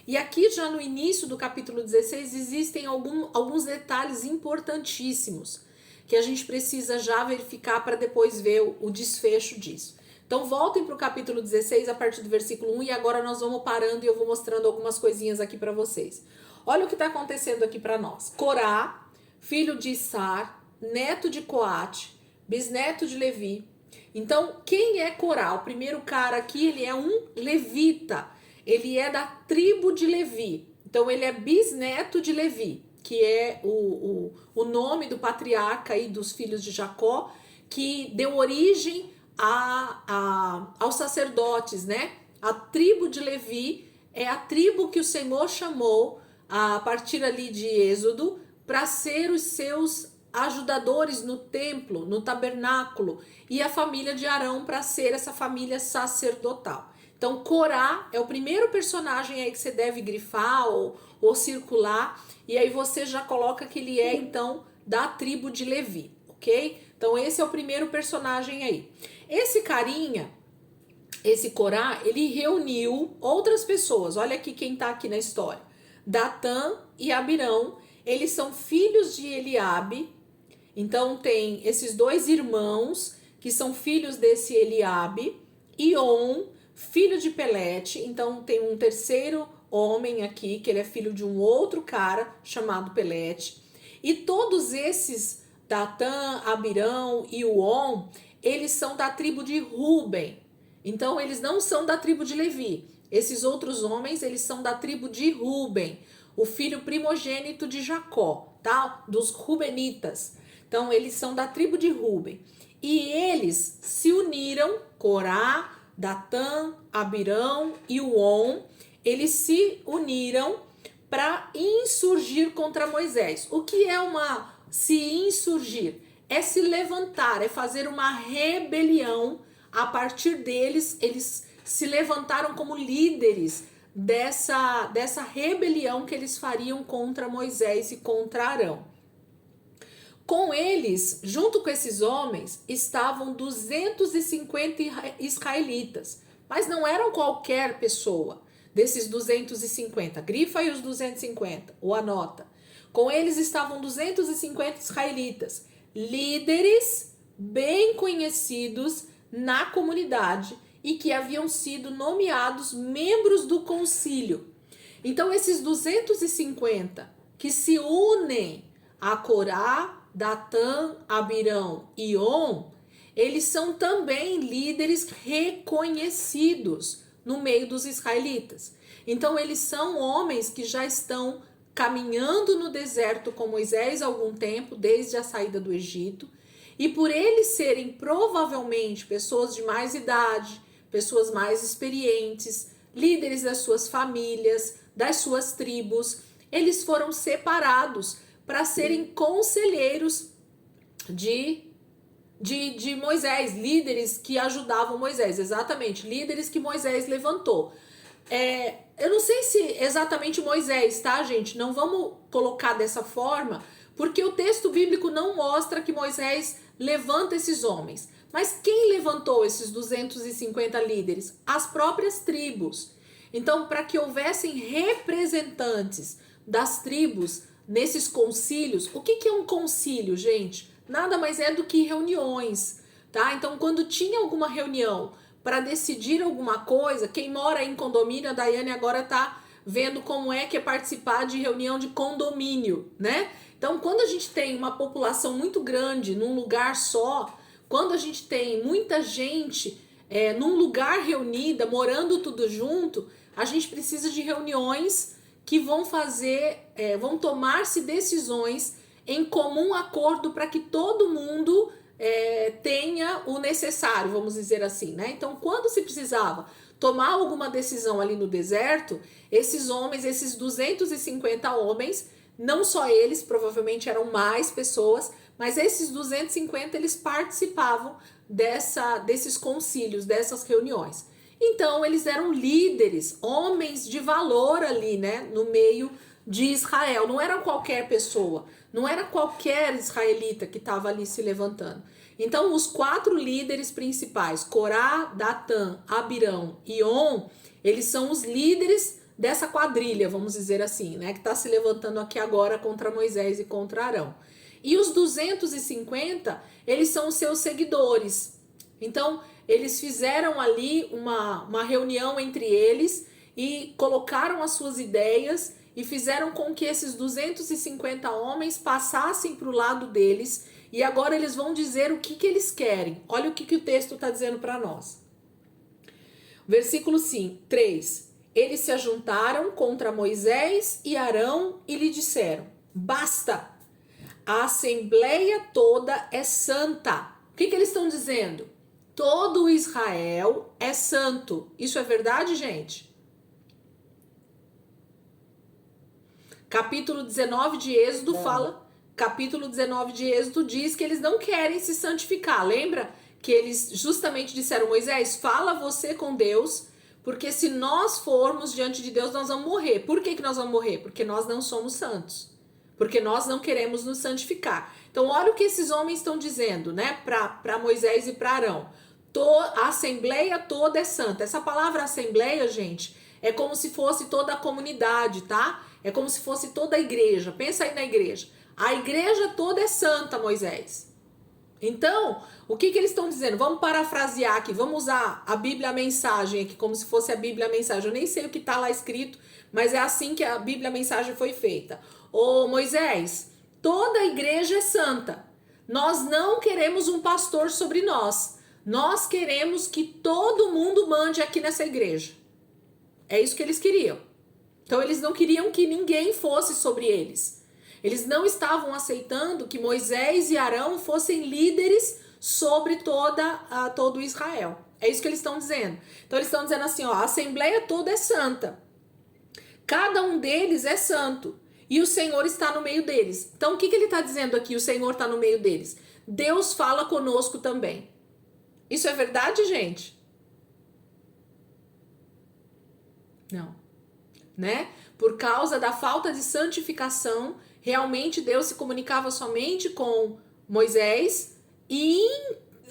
E aqui já no início do capítulo 16 existem alguns detalhes importantíssimos que a gente precisa já verificar para depois ver o desfecho disso. Então voltem para o capítulo 16 a partir do versículo 1 e agora nós vamos parando e eu vou mostrando algumas coisinhas aqui para vocês. Olha o que está acontecendo aqui para nós. Corá, filho de Issar, neto de Coate, bisneto de Levi. Então, quem é Corá? O primeiro cara aqui, ele é um levita. Ele é da tribo de Levi. Então, ele é bisneto de Levi, que é o nome do patriarca aí dos filhos de Jacó, que deu origem aos sacerdotes, né? A tribo de Levi é a tribo que o Senhor chamou a partir ali de Êxodo para ser os seus ajudadores no templo, no tabernáculo, e a família de Arão para ser essa família sacerdotal. Então Corá é o primeiro personagem aí que você deve grifar ou circular, e aí você já coloca que ele é então da tribo de Levi, ok? Então esse é o primeiro personagem aí. Esse carinha, esse Corá, ele reuniu outras pessoas. Olha aqui quem tá aqui na história. Datã e Abirão, eles são filhos de Eliabe. Então tem esses dois irmãos que são filhos desse Eliabe. E On, filho de Pelete. Então tem um terceiro homem aqui, que ele é filho de um outro cara chamado Pelete. E todos esses, Datã, Abirão e o On, eles são da tribo de Ruben. Então eles não são da tribo de Levi. Esses outros homens, eles são da tribo de Ruben, o filho primogênito de Jacó, tá? Dos Rubenitas. Então eles são da tribo de Ruben. E eles se uniram, Corá, Datã, Abirão e o On, eles se uniram para insurgir contra Moisés. O que é se insurgir? É se levantar, é fazer uma rebelião. A partir deles, eles se levantaram como líderes dessa rebelião que eles fariam contra Moisés e contra Arão. Com eles, junto com esses homens, estavam 250 israelitas, mas não eram qualquer pessoa desses 250. Grifa aí os 250, ou anota. Com eles estavam 250 israelitas, líderes bem conhecidos na comunidade e que haviam sido nomeados membros do concílio. Então, esses 250 que se unem a Corá, Datã, Abirão e On, eles são também líderes reconhecidos no meio dos israelitas. Então, eles são homens que já estão caminhando no deserto com Moisés há algum tempo, desde a saída do Egito, e por eles serem provavelmente pessoas de mais idade, pessoas mais experientes, líderes das suas famílias, das suas tribos, eles foram separados para serem conselheiros de Moisés, líderes que ajudavam Moisés, exatamente, líderes que Moisés levantou. Eu não sei se exatamente Moisés, tá, gente? Não vamos colocar dessa forma, porque o texto bíblico não mostra que Moisés levanta esses homens. Mas quem levantou esses 250 líderes? As próprias tribos. Então, para que houvessem representantes das tribos nesses concílios, o que é um concílio, gente? Nada mais é do que reuniões, tá? Então, quando tinha alguma reunião para decidir alguma coisa, quem mora em condomínio, a Daiane agora tá vendo como é que é participar de reunião de condomínio, né? Então, quando a gente tem uma população muito grande num lugar só, quando a gente tem muita gente num lugar reunida, morando tudo junto, a gente precisa de reuniões que vão vão tomar-se decisões em comum acordo para que todo mundo tenha o necessário, vamos dizer assim, né? Então, quando se precisava tomar alguma decisão ali no deserto, esses homens, esses 250 homens, não só eles, provavelmente eram mais pessoas, mas esses 250 eles participavam desses concílios, dessas reuniões. Então, eles eram líderes, homens de valor ali, né, no meio de Israel. Não era qualquer pessoa, não era qualquer israelita que estava ali se levantando. Então, os 4 líderes principais, Corá, Datã, Abirão e On, eles são os líderes dessa quadrilha, vamos dizer assim, né, que está se levantando aqui agora contra Moisés e contra Arão. E os 250, eles são os seus seguidores. Então, eles fizeram ali uma reunião entre eles e colocaram as suas ideias e fizeram com que esses 250 homens passassem para o lado deles, e agora eles vão dizer o que eles querem. Olha o que o texto está dizendo para nós. Versículo 3. Eles se ajuntaram contra Moisés e Arão e lhe disseram: basta, a assembleia toda é santa. O que eles estão dizendo? Todo Israel é santo. Isso é verdade, gente? Capítulo 19 de Êxodo Capítulo 19 de Êxodo diz que eles não querem se santificar. Lembra que eles justamente disseram: Moisés, fala você com Deus, porque se nós formos diante de Deus, nós vamos morrer. Por que nós vamos morrer? Porque nós não somos santos. Porque nós não queremos nos santificar. Então, olha o que esses homens estão dizendo, né, para Moisés e para Arão. A assembleia toda é santa. Essa palavra assembleia, gente, é como se fosse toda a comunidade, tá? É como se fosse toda a igreja. Pensa aí na igreja. A igreja toda é santa, Moisés. Então, o que eles estão dizendo? Vamos parafrasear aqui, vamos usar a Bíblia Mensagem aqui, como se fosse a Bíblia Mensagem. Eu nem sei o que está lá escrito, mas é assim que a Bíblia Mensagem foi feita. Ô Moisés, toda a igreja é santa. Nós não queremos um pastor sobre nós. Nós queremos que todo mundo mande aqui nessa igreja. É isso que eles queriam. Então, eles não queriam que ninguém fosse sobre eles. Eles não estavam aceitando que Moisés e Arão fossem líderes sobre todo Israel. É isso que eles estão dizendo. Então, eles estão dizendo assim, ó, a assembleia toda é santa. Cada um deles é santo. E o Senhor está no meio deles. Então, o que ele está dizendo aqui? O Senhor está no meio deles. Deus fala conosco também. Isso é verdade, gente? Não. Né? Por causa da falta de santificação, realmente Deus se comunicava somente com Moisés e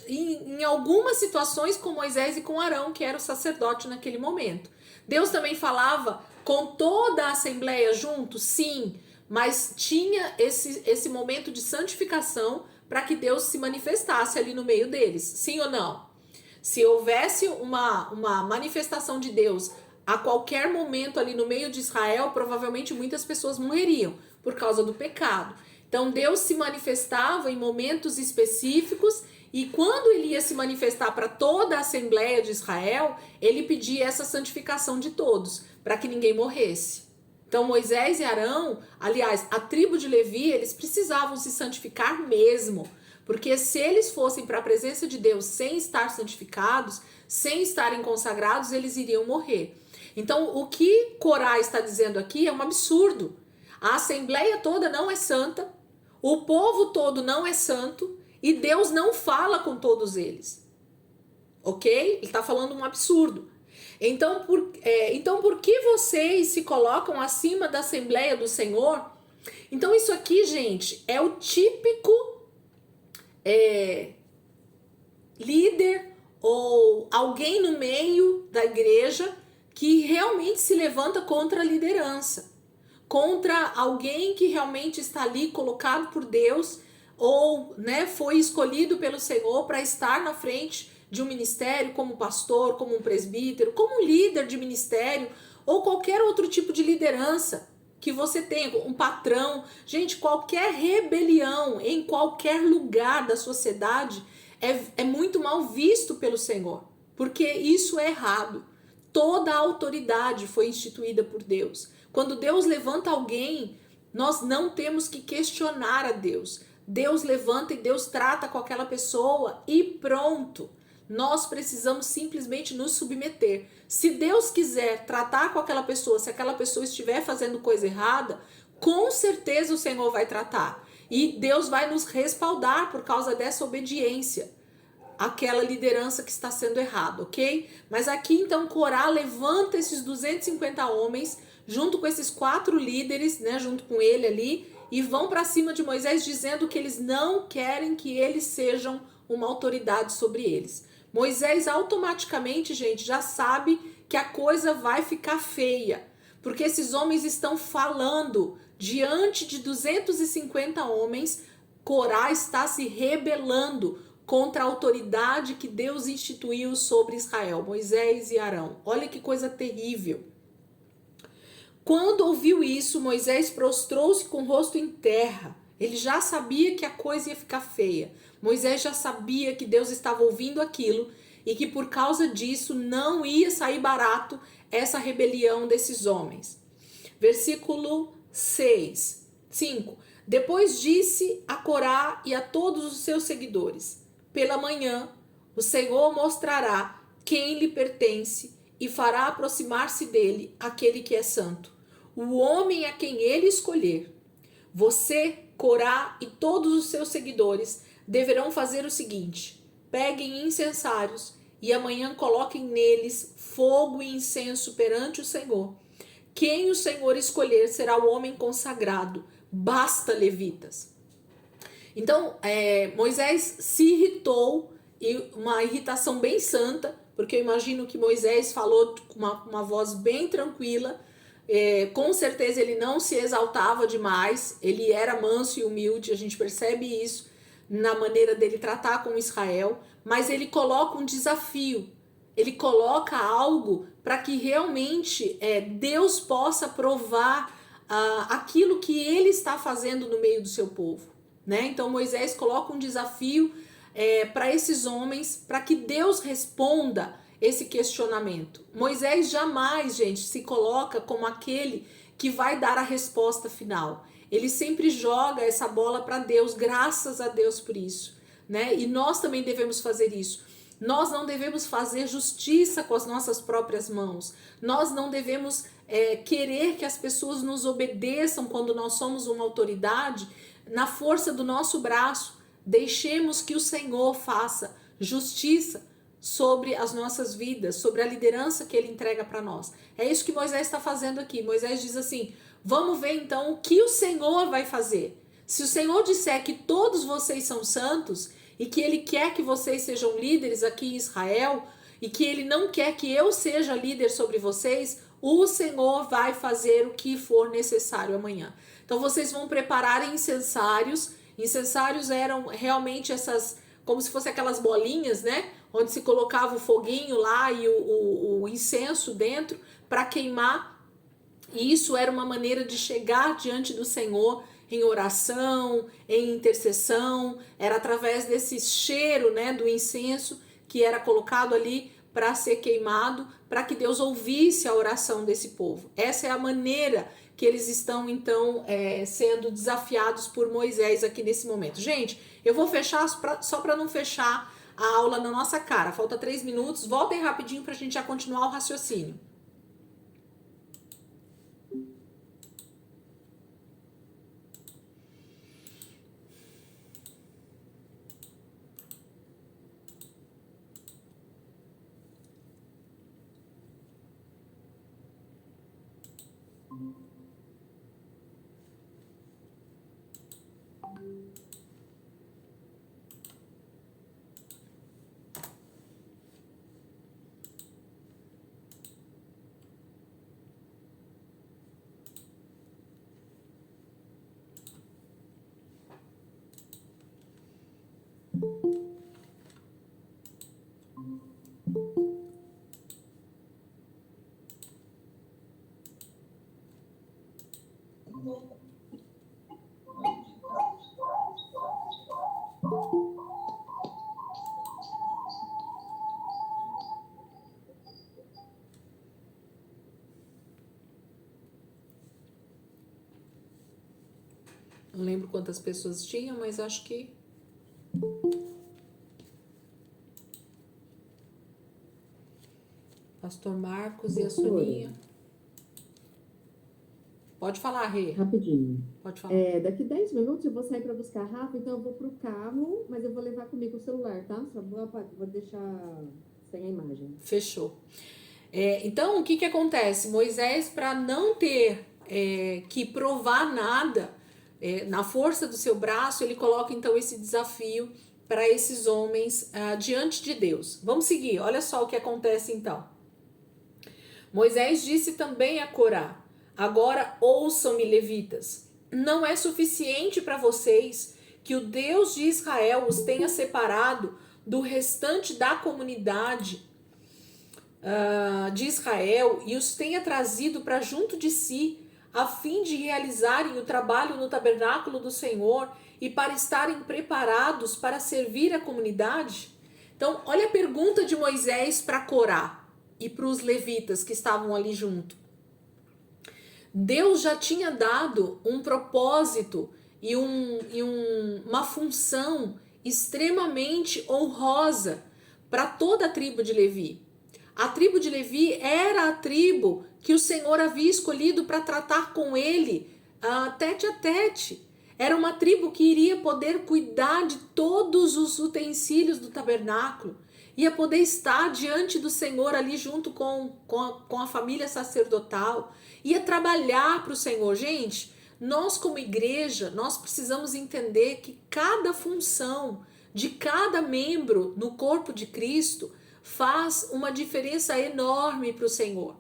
em algumas situações com Moisés e com Arão, que era o sacerdote naquele momento. Deus também falava com toda a assembleia junto, sim, mas tinha esse momento de santificação para que Deus se manifestasse ali no meio deles, sim ou não? Se houvesse uma manifestação de Deus a qualquer momento ali no meio de Israel, provavelmente muitas pessoas morreriam por causa do pecado. Então Deus se manifestava em momentos específicos e quando ele ia se manifestar para toda a Assembleia de Israel, ele pedia essa santificação de todos, para que ninguém morresse. Então Moisés e Arão, aliás, a tribo de Levi, eles precisavam se santificar mesmo, porque se eles fossem para a presença de Deus sem estar santificados, sem estarem consagrados, eles iriam morrer. Então o que Corá está dizendo aqui é um absurdo. A Assembleia toda não é santa, o povo todo não é santo e Deus não fala com todos eles. Ok? Ele está falando um absurdo. Então por que vocês se colocam acima da Assembleia do Senhor? Então isso aqui, gente, é o típico líder ou alguém no meio da igreja que realmente se levanta contra a liderança, contra alguém que realmente está ali colocado por Deus ou, né, foi escolhido pelo Senhor para estar na frente de um ministério, como pastor, como um presbítero, como um líder de ministério ou qualquer outro tipo de liderança que você tenha, um patrão. Gente, qualquer rebelião em qualquer lugar da sociedade é muito mal visto pelo Senhor, porque isso é errado. Toda a autoridade foi instituída por Deus. Quando Deus levanta alguém, nós não temos que questionar a Deus. Deus levanta e Deus trata com aquela pessoa e pronto. Nós precisamos simplesmente nos submeter. Se Deus quiser tratar com aquela pessoa, se aquela pessoa estiver fazendo coisa errada, com certeza o Senhor vai tratar. E Deus vai nos respaldar por causa dessa obediência àquela liderança que está sendo errada, ok? Mas aqui então Corá levanta esses 250 homens, junto com esses 4 líderes, né, junto com ele ali, e vão para cima de Moisés dizendo que eles não querem que eles sejam uma autoridade sobre eles. Moisés automaticamente, gente, já sabe que a coisa vai ficar feia, porque esses homens estão falando diante de 250 homens. Corá está se rebelando contra a autoridade que Deus instituiu sobre Israel, Moisés e Arão. Olha que coisa terrível. Quando ouviu isso, Moisés prostrou-se com o rosto em terra. Ele já sabia que a coisa ia ficar feia. Moisés já sabia que Deus estava ouvindo aquilo e que por causa disso não ia sair barato essa rebelião desses homens. Versículo 5. Depois disse a Corá e a todos os seus seguidores: pela manhã o Senhor mostrará quem lhe pertence e fará aproximar-se dele aquele que é santo, o homem a quem ele escolher. Você, Corá e todos os seus seguidores deverão fazer o seguinte: peguem incensários e amanhã coloquem neles fogo e incenso perante o Senhor. Quem o Senhor escolher será o homem consagrado. Basta, levitas. Então, Moisés se irritou, e uma irritação bem santa, porque eu imagino que Moisés falou com uma voz bem tranquila. Com certeza ele não se exaltava demais, ele era manso e humilde, a gente percebe isso na maneira dele tratar com Israel, mas ele coloca um desafio, ele coloca algo para que realmente Deus possa provar aquilo que ele está fazendo no meio do seu povo, né? Então Moisés coloca um desafio para esses homens, para que Deus responda esse questionamento. Moisés jamais, gente, se coloca como aquele que vai dar a resposta final. Ele sempre joga essa bola para Deus, graças a Deus por isso, né? E nós também devemos fazer isso. Nós não devemos fazer justiça com as nossas próprias mãos. Nós não devemos querer que as pessoas nos obedeçam quando nós somos uma autoridade na força do nosso braço. Deixemos que o Senhor faça justiça sobre as nossas vidas, sobre a liderança que ele entrega para nós. É isso que Moisés está fazendo aqui. Moisés diz assim: vamos ver então o que o Senhor vai fazer. Se o Senhor disser que todos vocês são santos e que ele quer que vocês sejam líderes aqui em Israel e que ele não quer que eu seja líder sobre vocês, o Senhor vai fazer o que for necessário amanhã. Então vocês vão preparar incensários. Incensários eram realmente essas, como se fosse aquelas bolinhas, né? Onde se colocava o foguinho lá e o incenso dentro para queimar. E isso era uma maneira de chegar diante do Senhor em oração, em intercessão. Era através desse cheiro, né, do incenso que era colocado ali para ser queimado, para que Deus ouvisse a oração desse povo. Essa é a maneira que eles estão, então, sendo desafiados por Moisés aqui nesse momento. Gente, eu vou fechar só para não fechar a aula na nossa cara. Falta 3 minutos. Voltem rapidinho para a gente já continuar o raciocínio. Não lembro quantas pessoas tinham, mas acho que... Pastor Marcos e a Soninha. Pode falar, Rê. Rapidinho. Pode falar. Daqui 10 minutos eu vou sair para buscar a Rafa, então eu vou pro carro, mas eu vou levar comigo o celular, tá? Só vou deixar sem a imagem. Fechou. Então, o que acontece? Moisés, para não ter que provar nada na força do seu braço, ele coloca então esse desafio para esses homens diante de Deus. Vamos seguir, olha só o que acontece então. Moisés disse também a Corá: agora ouçam-me, levitas, não é suficiente para vocês que o Deus de Israel os tenha separado do restante da comunidade de Israel e os tenha trazido para junto de si, a fim de realizarem o trabalho no tabernáculo do Senhor e para estarem preparados para servir a comunidade? Então, olha a pergunta de Moisés para Corá e para os levitas que estavam ali junto. Deus já tinha dado um propósito e uma função extremamente honrosa para toda a tribo de Levi. A tribo de Levi era a tribo que o Senhor havia escolhido para tratar com ele tete a tete. Era uma tribo que iria poder cuidar de todos os utensílios do tabernáculo, ia poder estar diante do Senhor ali junto com a família sacerdotal, ia trabalhar para o Senhor. Gente, nós como igreja, nós precisamos entender que cada função de cada membro no corpo de Cristo faz uma diferença enorme para o Senhor.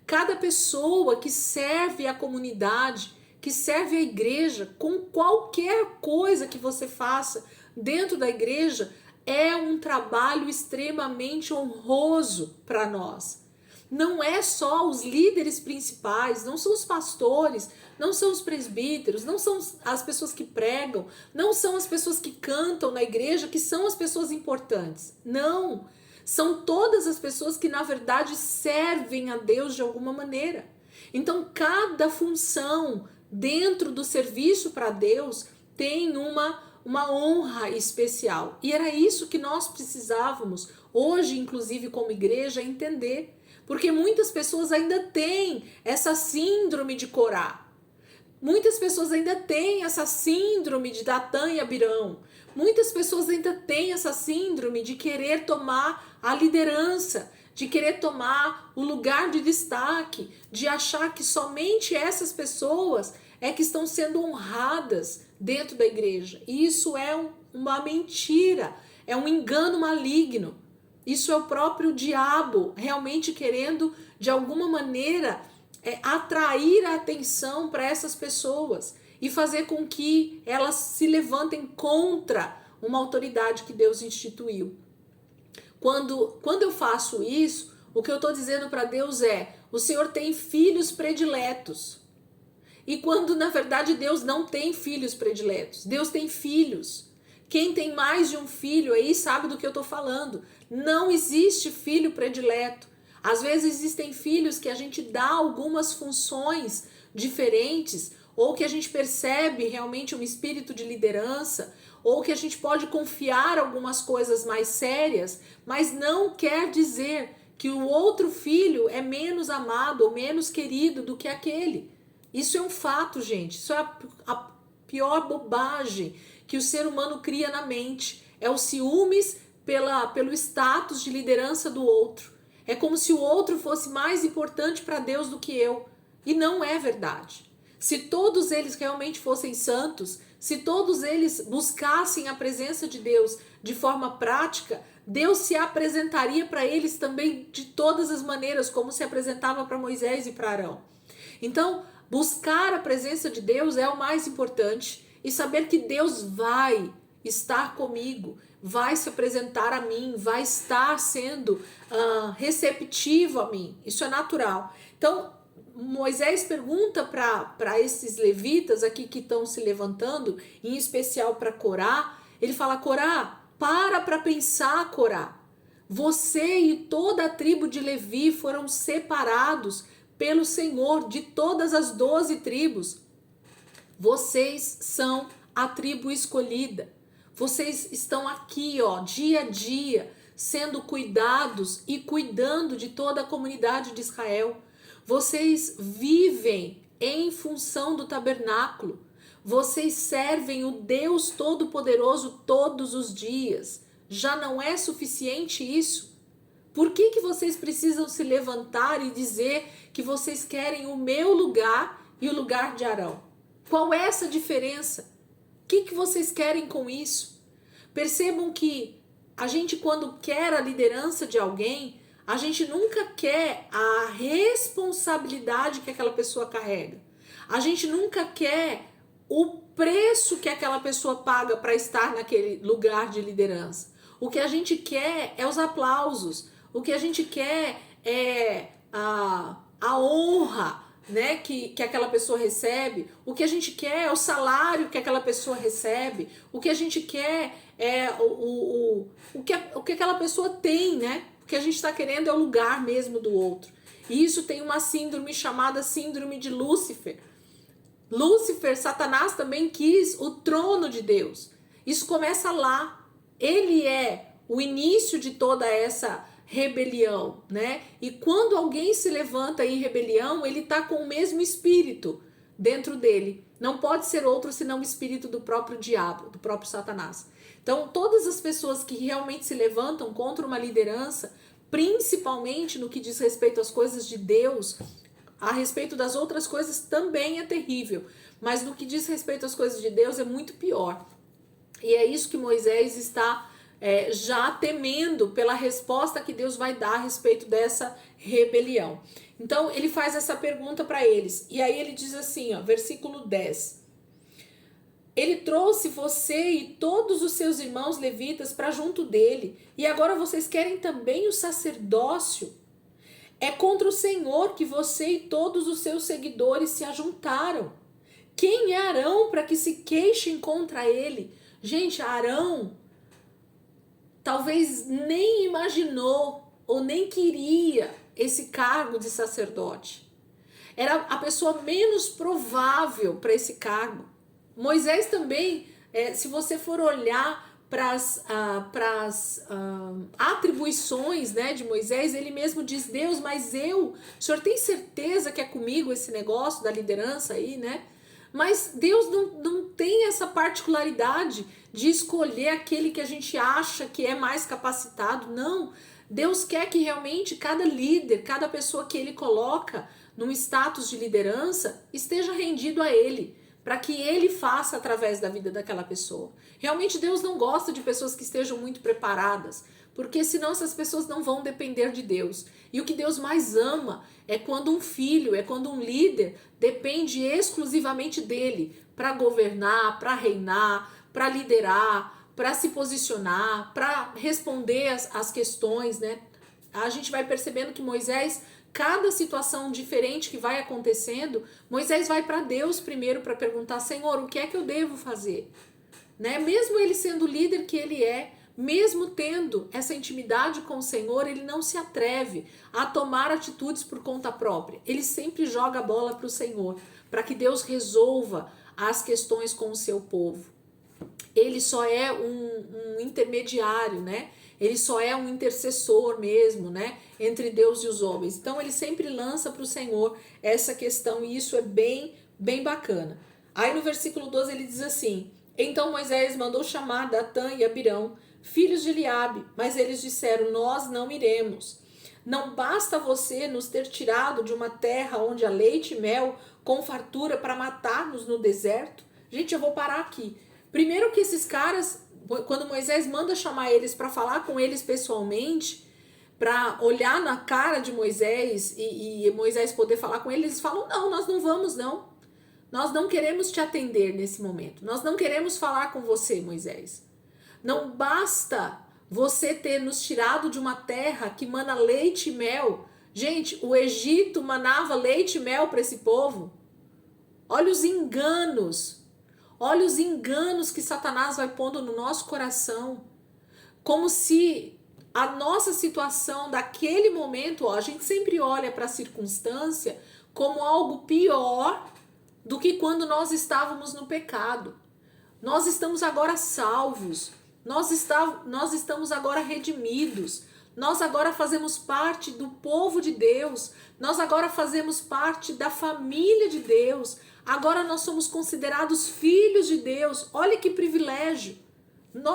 Cada pessoa que serve a comunidade, que serve a igreja, com qualquer coisa que você faça dentro da igreja, é um trabalho extremamente honroso para nós. Não é só os líderes principais, não são os pastores, não são os presbíteros, não são as pessoas que pregam, não são as pessoas que cantam na igreja que são as pessoas importantes. Não, são todas as pessoas que na verdade servem a Deus de alguma maneira. Então cada função dentro do serviço para Deus tem uma honra especial. E era isso que nós precisávamos hoje, inclusive como igreja, entender. Porque muitas pessoas ainda têm essa síndrome de Corá. Muitas pessoas ainda têm essa síndrome de Datã e Abirão. Muitas pessoas ainda têm essa síndrome de querer tomar a liderança, de querer tomar o lugar de destaque, de achar que somente essas pessoas é que estão sendo honradas dentro da igreja. E isso é uma mentira, é um engano maligno. Isso é o próprio diabo realmente querendo, de alguma maneira, atrair a atenção para essas pessoas e fazer com que elas se levantem contra uma autoridade que Deus instituiu. Quando eu faço isso, o que eu estou dizendo para Deus é: o Senhor tem filhos prediletos. E quando na verdade Deus não tem filhos prediletos, Deus tem filhos. Quem tem mais de um filho aí sabe do que eu estou falando. Não existe filho predileto. Às vezes existem filhos que a gente dá algumas funções diferentes, ou que a gente percebe realmente um espírito de liderança, ou que a gente pode confiar algumas coisas mais sérias, mas não quer dizer que o outro filho é menos amado ou menos querido do que aquele. Isso é um fato, gente. Isso é a pior bobagem que o ser humano cria na mente. É o ciúmes pelo status de liderança do outro. É como se o outro fosse mais importante para Deus do que eu. E não é verdade. Se todos eles realmente fossem santos, se todos eles buscassem a presença de Deus de forma prática, Deus se apresentaria para eles também de todas as maneiras, como se apresentava para Moisés e para Arão. Então, buscar a presença de Deus é o mais importante, e saber que Deus vai estar comigo, vai se apresentar a mim, vai estar sendo receptivo a mim. Isso é natural. Então, Moisés pergunta para esses levitas aqui que estão se levantando, em especial para Corá, ele fala: Corá, para pensar, Corá. Você e toda a tribo de Levi foram separados pelo Senhor de todas as 12 tribos. Vocês são a tribo escolhida. Vocês estão aqui, ó, dia a dia, sendo cuidados e cuidando de toda a comunidade de Israel. Vocês vivem em função do tabernáculo. Vocês servem o Deus Todo-Poderoso todos os dias. Já não é suficiente isso? Por que vocês precisam se levantar e dizer que vocês querem o meu lugar e o lugar de Arão? Qual é essa diferença? O que vocês querem com isso? Percebam que a gente, quando quer a liderança de alguém, a gente nunca quer a responsabilidade que aquela pessoa carrega. A gente nunca quer o preço que aquela pessoa paga para estar naquele lugar de liderança. O que a gente quer é os aplausos. O que a gente quer é a honra, né, que aquela pessoa recebe. O que a gente quer é o salário que aquela pessoa recebe. O que a gente quer é o que aquela pessoa tem, né? O que a gente está querendo é o lugar mesmo do outro. E isso tem uma síndrome chamada síndrome de Lúcifer. Lúcifer, Satanás, também quis o trono de Deus. Isso começa lá. Ele é o início de toda essa rebelião, né? E quando alguém se levanta em rebelião, ele está com o mesmo espírito dentro dele. Não pode ser outro senão o espírito do próprio diabo, do próprio Satanás. Então, todas as pessoas que realmente se levantam contra uma liderança, principalmente no que diz respeito às coisas de Deus, a respeito das outras coisas também é terrível, mas no que diz respeito às coisas de Deus é muito pior. E é isso que Moisés está já temendo pela resposta que Deus vai dar a respeito dessa rebelião. Então ele faz essa pergunta para eles, e aí ele diz assim, ó, versículo 10: ele trouxe você e todos os seus irmãos levitas para junto dele, e agora vocês querem também o sacerdócio? É contra o Senhor que você e todos os seus seguidores se ajuntaram. Quem é Arão para que se queixem contra ele? Gente, Arão talvez nem imaginou ou nem queria esse cargo de sacerdote. Era a pessoa menos provável para esse cargo. Moisés também, se você for olhar para as atribuições, né, de Moisés, ele mesmo diz: Deus, mas o senhor tem certeza que é comigo esse negócio da liderança aí, né? Mas Deus não tem essa particularidade de escolher aquele que a gente acha que é mais capacitado, não. Deus quer que realmente cada líder, cada pessoa que ele coloca num status de liderança, esteja rendido a ele, para que ele faça através da vida daquela pessoa. Realmente Deus não gosta de pessoas que estejam muito preparadas, porque senão essas pessoas não vão depender de Deus. E o que Deus mais ama é quando um filho, é quando um líder depende exclusivamente dele para governar, para reinar, para liderar, para se posicionar, para responder as questões, né? A gente vai percebendo que Moisés, cada situação diferente que vai acontecendo, Moisés vai para Deus primeiro para perguntar: Senhor, o que é que eu devo fazer? Né? Mesmo ele sendo o líder que ele é, mesmo tendo essa intimidade com o Senhor, ele não se atreve a tomar atitudes por conta própria. Ele sempre joga a bola para o Senhor, para que Deus resolva as questões com o seu povo. Ele só é um intermediário, né? Ele só é um intercessor mesmo, né? Entre Deus e os homens. Então ele sempre lança para o Senhor essa questão e isso é bem, bem bacana. Aí no versículo 12 ele diz assim: então Moisés mandou chamar Datã e Abirão, filhos de Eliabe, mas eles disseram: nós não iremos. Não basta você nos ter tirado de uma terra onde há leite e mel com fartura para matar-nos no deserto? Gente, eu vou parar aqui. Primeiro que esses caras, quando Moisés manda chamar eles para falar com eles pessoalmente, para olhar na cara de Moisés e Moisés poder falar com eles, eles falam: não, nós não vamos não. Nós não queremos te atender nesse momento. Nós não queremos falar com você, Moisés. Não basta você ter nos tirado de uma terra que mana leite e mel. Gente, o Egito manava leite e mel para esse povo. Olha os enganos. Olha os enganos que Satanás vai pondo no nosso coração. Como se a nossa situação daquele momento, ó, a gente sempre olha para a circunstância como algo pior do que quando nós estávamos no pecado. Nós estamos agora salvos. Nós estamos agora redimidos. Nós agora fazemos parte do povo de Deus. Nós agora fazemos parte da família de Deus. Agora nós somos considerados filhos de Deus. Olha que privilégio.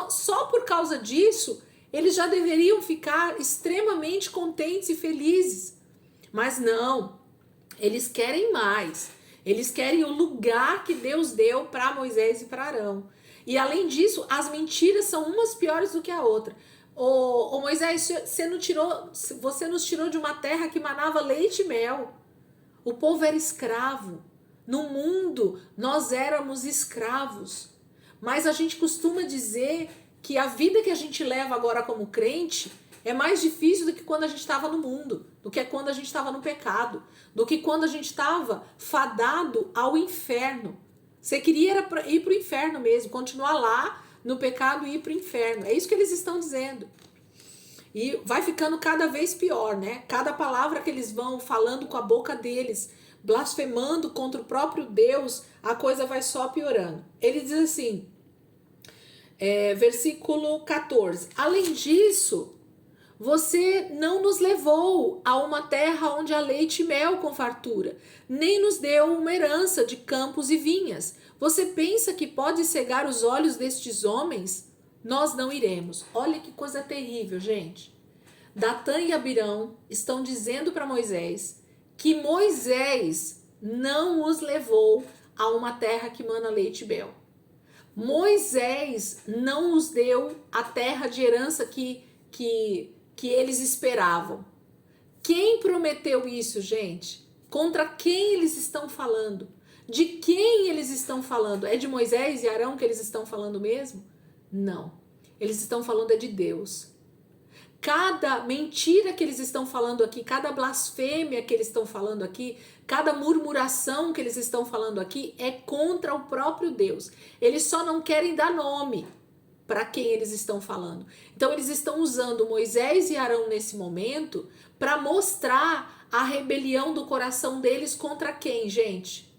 Só por causa disso, eles já deveriam ficar extremamente contentes e felizes. Mas não, eles querem mais. Eles querem o lugar que Deus deu para Moisés e para Arão. E além disso, as mentiras são umas piores do que a outra. Ô Moisés, você nos tirou de uma terra que manava leite e mel. O povo era escravo. No mundo, nós éramos escravos. Mas a gente costuma dizer que a vida que a gente leva agora como crente é mais difícil do que quando a gente estava no mundo, do que quando a gente estava no pecado, do que quando a gente estava fadado ao inferno. Você queria ir para o inferno mesmo, continuar lá no pecado e ir para o inferno. É isso que eles estão dizendo. E vai ficando cada vez pior, né? Cada palavra que eles vão falando com a boca deles, blasfemando contra o próprio Deus, a coisa vai só piorando. Ele diz assim, versículo 14: além disso, você não nos levou a uma terra onde há leite e mel com fartura, nem nos deu uma herança de campos e vinhas. Você pensa que pode cegar os olhos destes homens? Nós não iremos. Olha que coisa terrível, gente. Datã e Abirão estão dizendo para Moisés que Moisés não os levou a uma terra que mana leite e mel. Moisés não os deu a terra de herança que eles esperavam. Quem prometeu isso, gente? Contra quem eles estão falando? De quem eles estão falando? É de Moisés e Arão que eles estão falando mesmo? Não. Eles estão falando de Deus. Cada mentira que eles estão falando aqui, cada blasfêmia que eles estão falando aqui, cada murmuração que eles estão falando aqui é contra o próprio Deus. Eles só não querem dar nome para quem eles estão falando. Então eles estão usando Moisés e Arão nesse momento para mostrar a rebelião do coração deles contra quem, gente?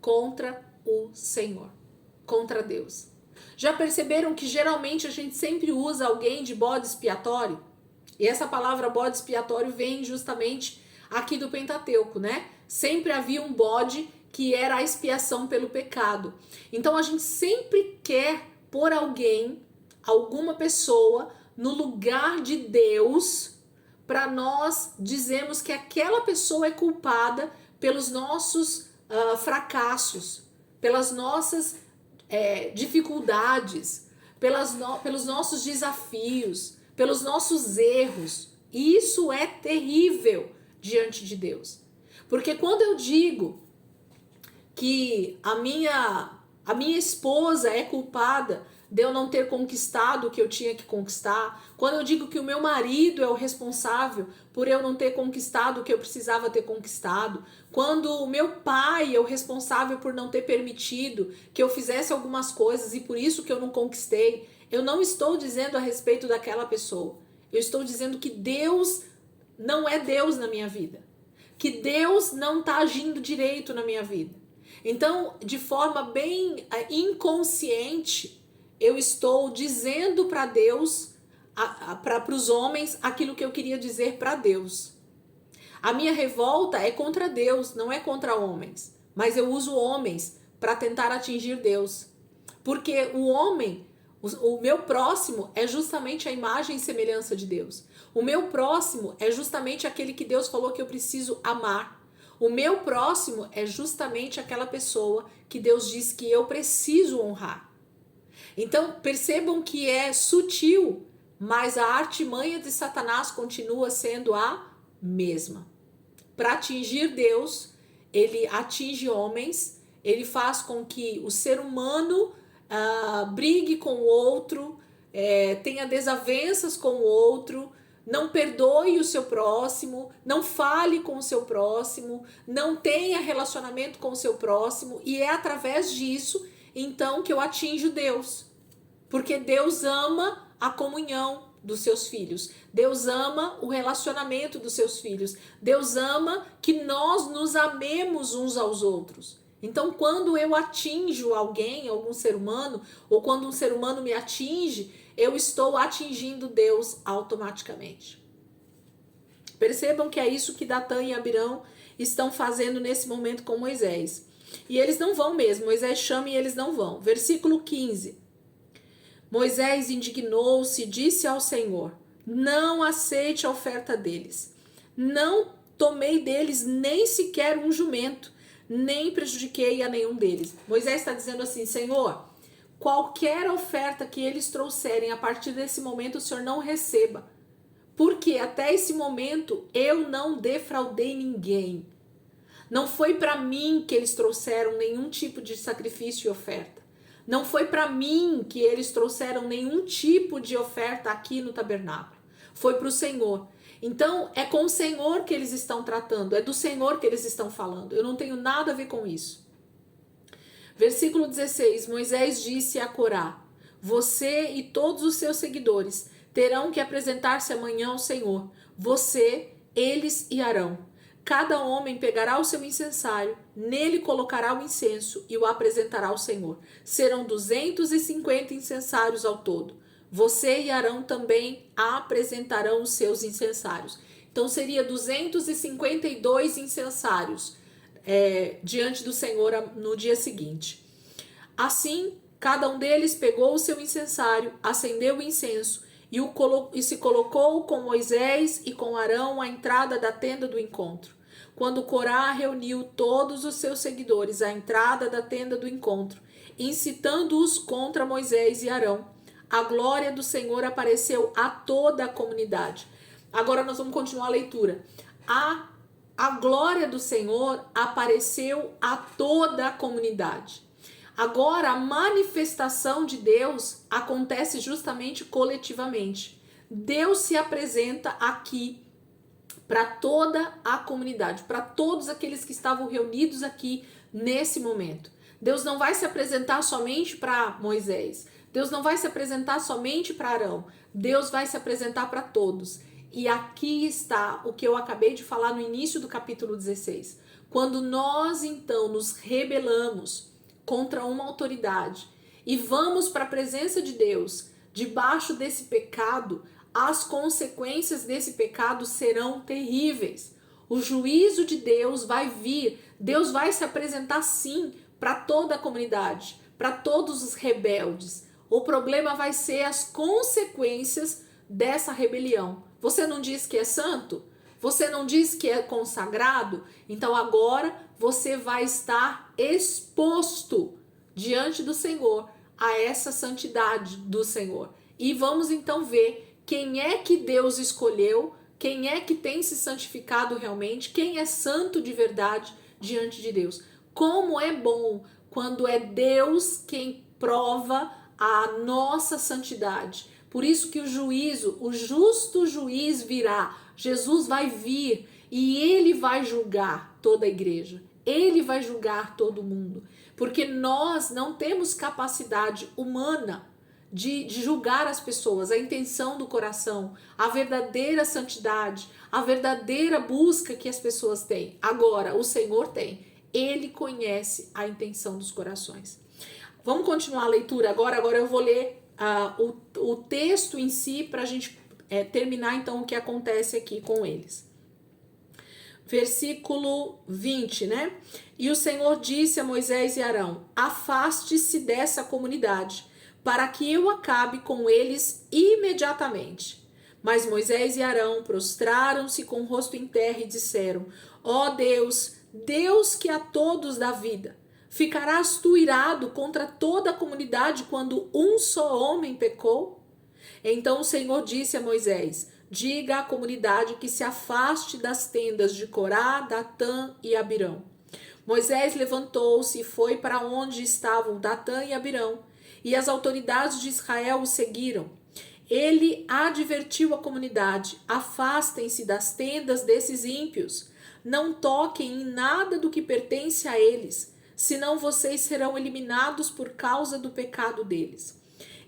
Contra o Senhor, contra Deus. Já perceberam que geralmente a gente sempre usa alguém de bode expiatório? E essa palavra bode expiatório vem justamente aqui do Pentateuco, né? Sempre havia um bode que era a expiação pelo pecado. Então a gente sempre quer pôr alguém, alguma pessoa, no lugar de Deus, para nós dizermos que aquela pessoa é culpada pelos nossos fracassos, pelas nossas dificuldades, pelos nossos desafios, pelos nossos erros. E isso é terrível diante de Deus. Porque quando eu digo que a minha esposa é culpada de eu não ter conquistado o que eu tinha que conquistar, quando eu digo que o meu marido é o responsável por eu não ter conquistado o que eu precisava ter conquistado, quando o meu pai é o responsável por não ter permitido que eu fizesse algumas coisas e por isso que eu não conquistei, eu não estou dizendo a respeito daquela pessoa. Eu estou dizendo que Deus não é Deus na minha vida, que Deus não está agindo direito na minha vida. Então, de forma bem inconsciente, eu estou dizendo para Deus, para os homens, aquilo que eu queria dizer para Deus. A minha revolta é contra Deus, não é contra homens. Mas eu uso homens para tentar atingir Deus. Porque o homem, o meu próximo, é justamente a imagem e semelhança de Deus. O meu próximo é justamente aquele que Deus falou que eu preciso amar. O meu próximo é justamente aquela pessoa que Deus diz que eu preciso honrar. Então, percebam que é sutil, mas a artimanha de Satanás continua sendo a mesma. Para atingir Deus, ele atinge homens, ele faz com que o ser humano brigue com o outro, tenha desavenças com o outro, não perdoe o seu próximo, não fale com o seu próximo, não tenha relacionamento com o seu próximo, e é através disso, então, que eu atinjo Deus. Porque Deus ama a comunhão dos seus filhos. Deus ama o relacionamento dos seus filhos. Deus ama que nós nos amemos uns aos outros. Então, quando eu atinjo alguém, algum ser humano, ou quando um ser humano me atinge, eu estou atingindo Deus automaticamente. Percebam que é isso que Datã e Abirão estão fazendo nesse momento com Moisés. E eles não vão mesmo. Moisés chama e eles não vão. Versículo 15. Moisés indignou-se e disse ao Senhor: não aceite a oferta deles. Não tomei deles nem sequer um jumento, nem prejudiquei a nenhum deles. Moisés está dizendo assim: Senhor, qualquer oferta que eles trouxerem a partir desse momento, o Senhor não receba. Porque até esse momento eu não defraudei ninguém. Não foi para mim que eles trouxeram nenhum tipo de sacrifício e oferta. Não foi para mim que eles trouxeram nenhum tipo de oferta aqui no tabernáculo. Foi para o Senhor. Então, é com o Senhor que eles estão tratando. É do Senhor que eles estão falando. Eu não tenho nada a ver com isso. Versículo 16. Moisés disse a Corá: você e todos os seus seguidores terão que apresentar-se amanhã ao Senhor. Você, eles e Arão. Cada homem pegará o seu incensário, nele colocará o incenso e o apresentará ao Senhor. Serão 250 incensários ao todo. Você e Arão também apresentarão os seus incensários. Então seria 252 incensários diante do Senhor no dia seguinte. Assim, cada um deles pegou o seu incensário, acendeu o incenso e se colocou com Moisés e com Arão à entrada da tenda do encontro. Quando Corá reuniu todos os seus seguidores à entrada da tenda do encontro, incitando-os contra Moisés e Arão, a glória do Senhor apareceu a toda a comunidade. Agora nós vamos continuar a leitura. A glória do Senhor apareceu a toda a comunidade. Agora, a manifestação de Deus acontece justamente coletivamente. Deus se apresenta aqui para toda a comunidade, para todos aqueles que estavam reunidos aqui nesse momento. Deus não vai se apresentar somente para Moisés. Deus não vai se apresentar somente para Arão. Deus vai se apresentar para todos. E aqui está o que eu acabei de falar no início do capítulo 16. Quando nós, então, nos rebelamos contra uma autoridade e vamos para a presença de Deus, debaixo desse pecado, as consequências desse pecado serão terríveis. O juízo de Deus vai vir. Deus vai se apresentar sim para toda a comunidade, para todos os rebeldes. O problema vai ser as consequências dessa rebelião. Você não diz que é santo? Você não diz que é consagrado? Então agora você vai estar exposto diante do Senhor a essa santidade do Senhor. E vamos então ver quem é que Deus escolheu, quem é que tem se santificado realmente, quem é santo de verdade diante de Deus. Como é bom quando é Deus quem prova a nossa santidade. Por isso que o juízo, o justo juiz virá. Jesus vai vir e ele vai julgar toda a igreja. Ele vai julgar todo mundo. Porque nós não temos capacidade humana de julgar as pessoas, a intenção do coração, a verdadeira santidade, a verdadeira busca que as pessoas têm. Agora, o Senhor tem. Ele conhece a intenção dos corações. Vamos continuar a leitura agora. Agora eu vou ler o texto em si para a gente terminar então o que acontece aqui com eles. Versículo 20, né? E o Senhor disse a Moisés e Arão: afaste-se dessa comunidade, para que eu acabe com eles imediatamente. Mas Moisés e Arão prostraram-se com o rosto em terra e disseram: ó Deus, Deus que a todos dá vida, ficarás tu irado contra toda a comunidade quando um só homem pecou? Então o Senhor disse a Moisés: diga à comunidade que se afaste das tendas de Corá, Datã e Abirão. Moisés levantou-se e foi para onde estavam Datã e Abirão, e as autoridades de Israel o seguiram. Ele advertiu a comunidade: afastem-se das tendas desses ímpios, não toquem em nada do que pertence a eles, senão vocês serão eliminados por causa do pecado deles.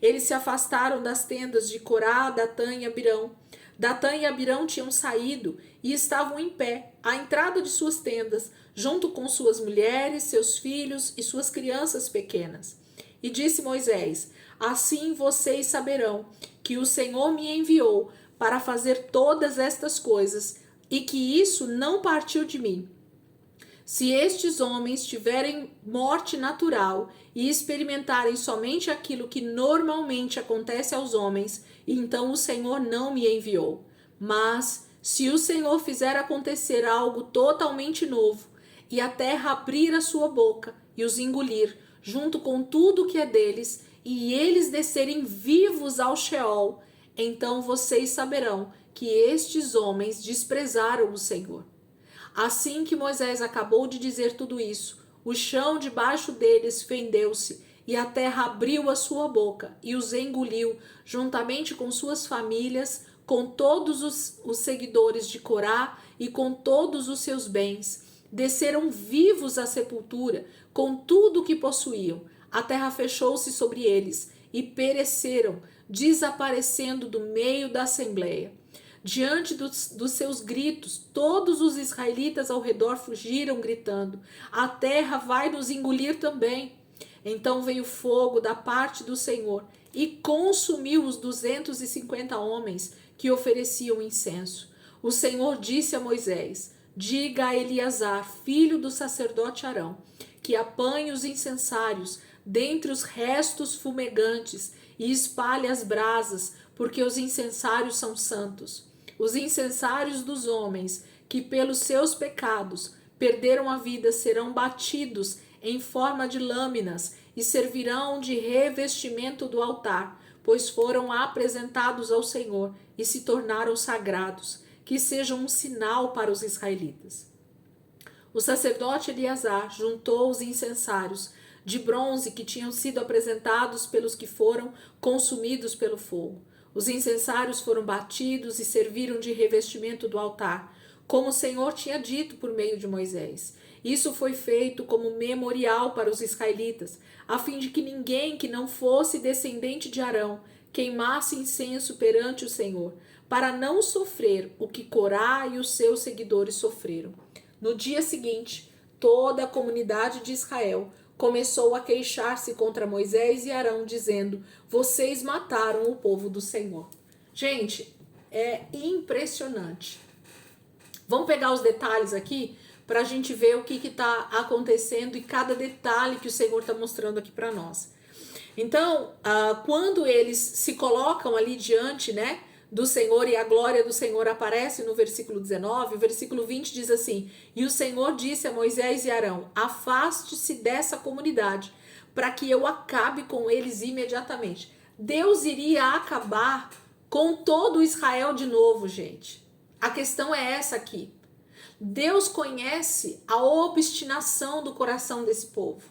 Eles se afastaram das tendas de Corá, Datã e Abirão. Datã e Abirão tinham saído e estavam em pé, à entrada de suas tendas, junto com suas mulheres, seus filhos e suas crianças pequenas. E disse Moisés: assim vocês saberão que o Senhor me enviou para fazer todas estas coisas e que isso não partiu de mim. Se estes homens tiverem morte natural e experimentarem somente aquilo que normalmente acontece aos homens, então o Senhor não me enviou. Mas se o Senhor fizer acontecer algo totalmente novo, e a terra abrir a sua boca e os engolir, junto com tudo que é deles, e eles descerem vivos ao Sheol, então vocês saberão que estes homens desprezaram o Senhor. Assim que Moisés acabou de dizer tudo isso, o chão debaixo deles fendeu-se, e a terra abriu a sua boca e os engoliu, juntamente com suas famílias, com todos os seguidores de Corá e com todos os seus bens. Desceram vivos à sepultura, com tudo o que possuíam. A terra fechou-se sobre eles e pereceram, desaparecendo do meio da assembleia. Diante dos seus gritos, todos os israelitas ao redor fugiram, gritando: a terra vai nos engolir também. Então veio fogo da parte do Senhor e consumiu os 250 homens que ofereciam incenso. O Senhor disse a Moisés: diga a Eleazar, filho do sacerdote Arão, que apanhe os incensários dentre os restos fumegantes e espalhe as brasas, porque os incensários são santos. Os incensários dos homens que pelos seus pecados perderam a vida serão batidos em forma de lâminas e servirão de revestimento do altar, pois foram apresentados ao Senhor e se tornaram sagrados, que sejam um sinal para os israelitas. O sacerdote Eleazar juntou os incensários de bronze que tinham sido apresentados pelos que foram consumidos pelo fogo. Os incensários foram batidos e serviram de revestimento do altar, como o Senhor tinha dito por meio de Moisés. Isso foi feito como memorial para os israelitas, a fim de que ninguém que não fosse descendente de Arão queimasse incenso perante o Senhor, para não sofrer o que Corá e os seus seguidores sofreram. No dia seguinte, toda a comunidade de Israel começou a queixar-se contra Moisés e Arão, dizendo: vocês mataram o povo do Senhor. Gente, é impressionante. Vamos pegar os detalhes aqui para a gente ver o que está acontecendo e cada detalhe que o Senhor está mostrando aqui para nós. Então, quando eles se colocam ali diante, né, do Senhor e a glória do Senhor aparece no versículo 19, o versículo 20 diz assim: e o Senhor disse a Moisés e Arão: afaste-se dessa comunidade, para que eu acabe com eles imediatamente. Deus iria acabar com todo Israel de novo, gente. A questão é essa aqui. Deus conhece a obstinação do coração desse povo.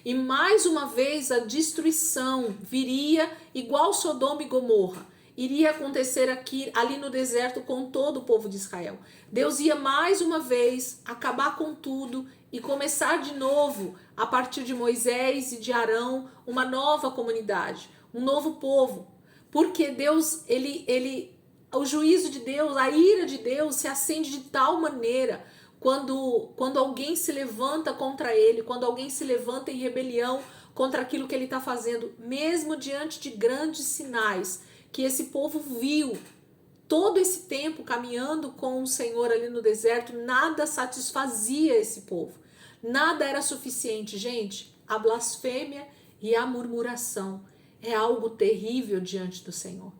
E mais uma vez a destruição viria igual Sodoma e Gomorra. Iria acontecer ali no deserto com todo o povo de Israel. Deus ia mais uma vez acabar com tudo e começar de novo, a partir de Moisés e de Arão, uma nova comunidade, um novo povo. Porque Deus, o juízo de Deus, a ira de Deus se acende de tal maneira quando alguém se levanta contra ele, quando alguém se levanta em rebelião contra aquilo que ele está fazendo, mesmo diante de grandes sinais que esse povo viu todo esse tempo caminhando com o Senhor ali no deserto, nada satisfazia esse povo, nada era suficiente. Gente, a blasfêmia e a murmuração é algo terrível diante do Senhor.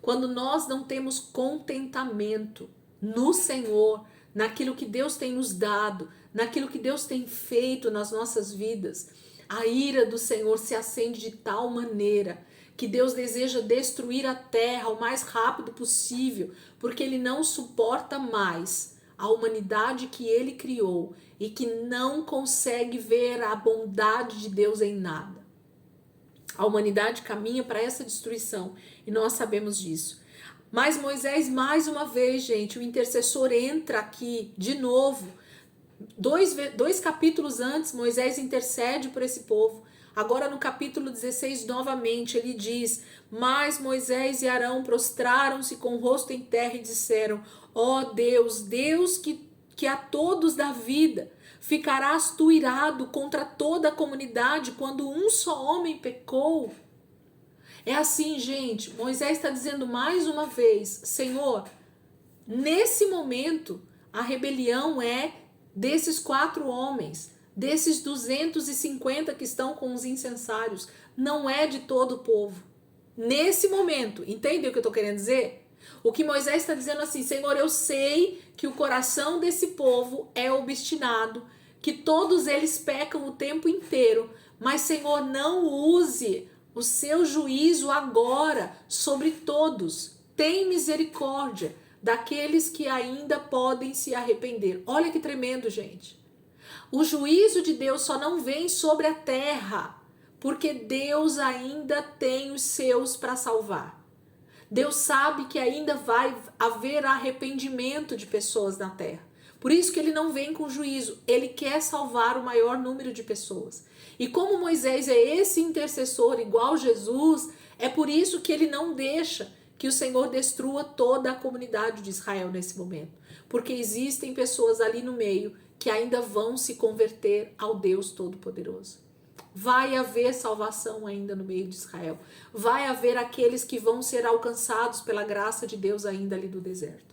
Quando nós não temos contentamento no Senhor, naquilo que Deus tem nos dado, naquilo que Deus tem feito nas nossas vidas, a ira do Senhor se acende de tal maneira que Deus deseja destruir a terra o mais rápido possível, porque Ele não suporta mais a humanidade que Ele criou e que não consegue ver a bondade de Deus em nada. A humanidade caminha para essa destruição e nós sabemos disso. Mas Moisés, mais uma vez, gente, o intercessor entra aqui de novo. Dois capítulos antes, Moisés intercede por esse povo. Agora no capítulo 16, novamente, ele diz: mas Moisés e Arão prostraram-se com o rosto em terra e disseram: ó Deus, Deus que a todos dá vida, ficarás tu irado contra toda a comunidade quando um só homem pecou? É assim, gente, Moisés está dizendo mais uma vez: Senhor, nesse momento, a rebelião é desses 4 homens, desses 250 que estão com os incensários, não é de todo o povo. Nesse momento, entende o que eu estou querendo dizer? O que Moisés está dizendo assim: Senhor, eu sei que o coração desse povo é obstinado, que todos eles pecam o tempo inteiro, mas Senhor, não use o seu juízo agora sobre todos. Tem misericórdia daqueles que ainda podem se arrepender. Olha que tremendo, gente. O juízo de Deus só não vem sobre a terra, porque Deus ainda tem os seus para salvar. Deus sabe que ainda vai haver arrependimento de pessoas na terra. Por isso que ele não vem com juízo, ele quer salvar o maior número de pessoas. E como Moisés é esse intercessor igual Jesus, é por isso que ele não deixa que o Senhor destrua toda a comunidade de Israel nesse momento. Porque existem pessoas ali no meio que ainda vão se converter ao Deus Todo-Poderoso. Vai haver salvação ainda no meio de Israel. Vai haver aqueles que vão ser alcançados pela graça de Deus ainda ali do deserto.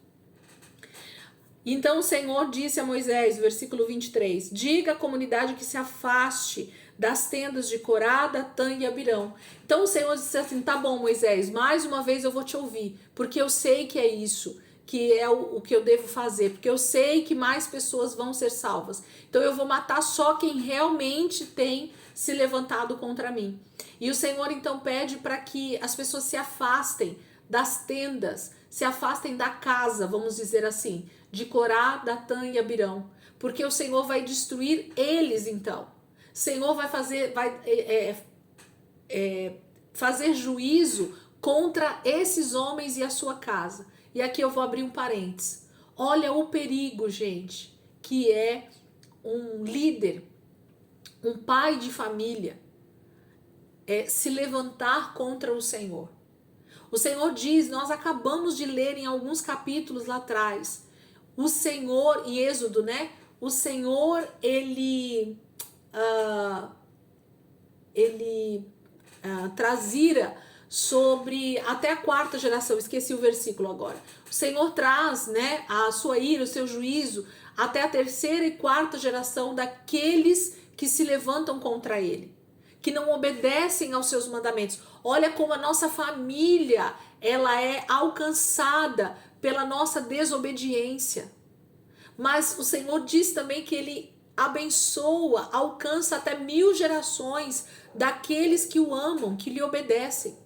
Então o Senhor disse a Moisés, versículo 23, diga à comunidade que se afaste das tendas de Corá, Datã e Abirão. Então o Senhor disse assim: tá bom, Moisés, mais uma vez eu vou te ouvir, porque eu sei que é isso, que é o que eu devo fazer, porque eu sei que mais pessoas vão ser salvas. Então eu vou matar só quem realmente tem se levantado contra mim. E o Senhor então pede para que as pessoas se afastem das tendas, se afastem da casa, vamos dizer assim, de Corá, Datã e Abirão, porque o Senhor vai destruir eles então. O Senhor vai fazer juízo contra esses homens e a sua casa. E aqui eu vou abrir um parênteses. Olha o perigo, gente, que é um líder, um pai de família, se levantar contra o Senhor. O Senhor diz, nós acabamos de ler em alguns capítulos lá atrás, o Senhor, em Êxodo, né? O Senhor, ele traz ira sobre até a 4ª geração, esqueci o versículo agora. O Senhor traz, né, a sua ira, o seu juízo até a 3ª e 4ª geração daqueles que se levantam contra ele, que não obedecem aos seus mandamentos. Olha como a nossa família, ela é alcançada pela nossa desobediência. Mas o Senhor diz também que ele abençoa, alcança até 1000 gerações daqueles que o amam, que lhe obedecem.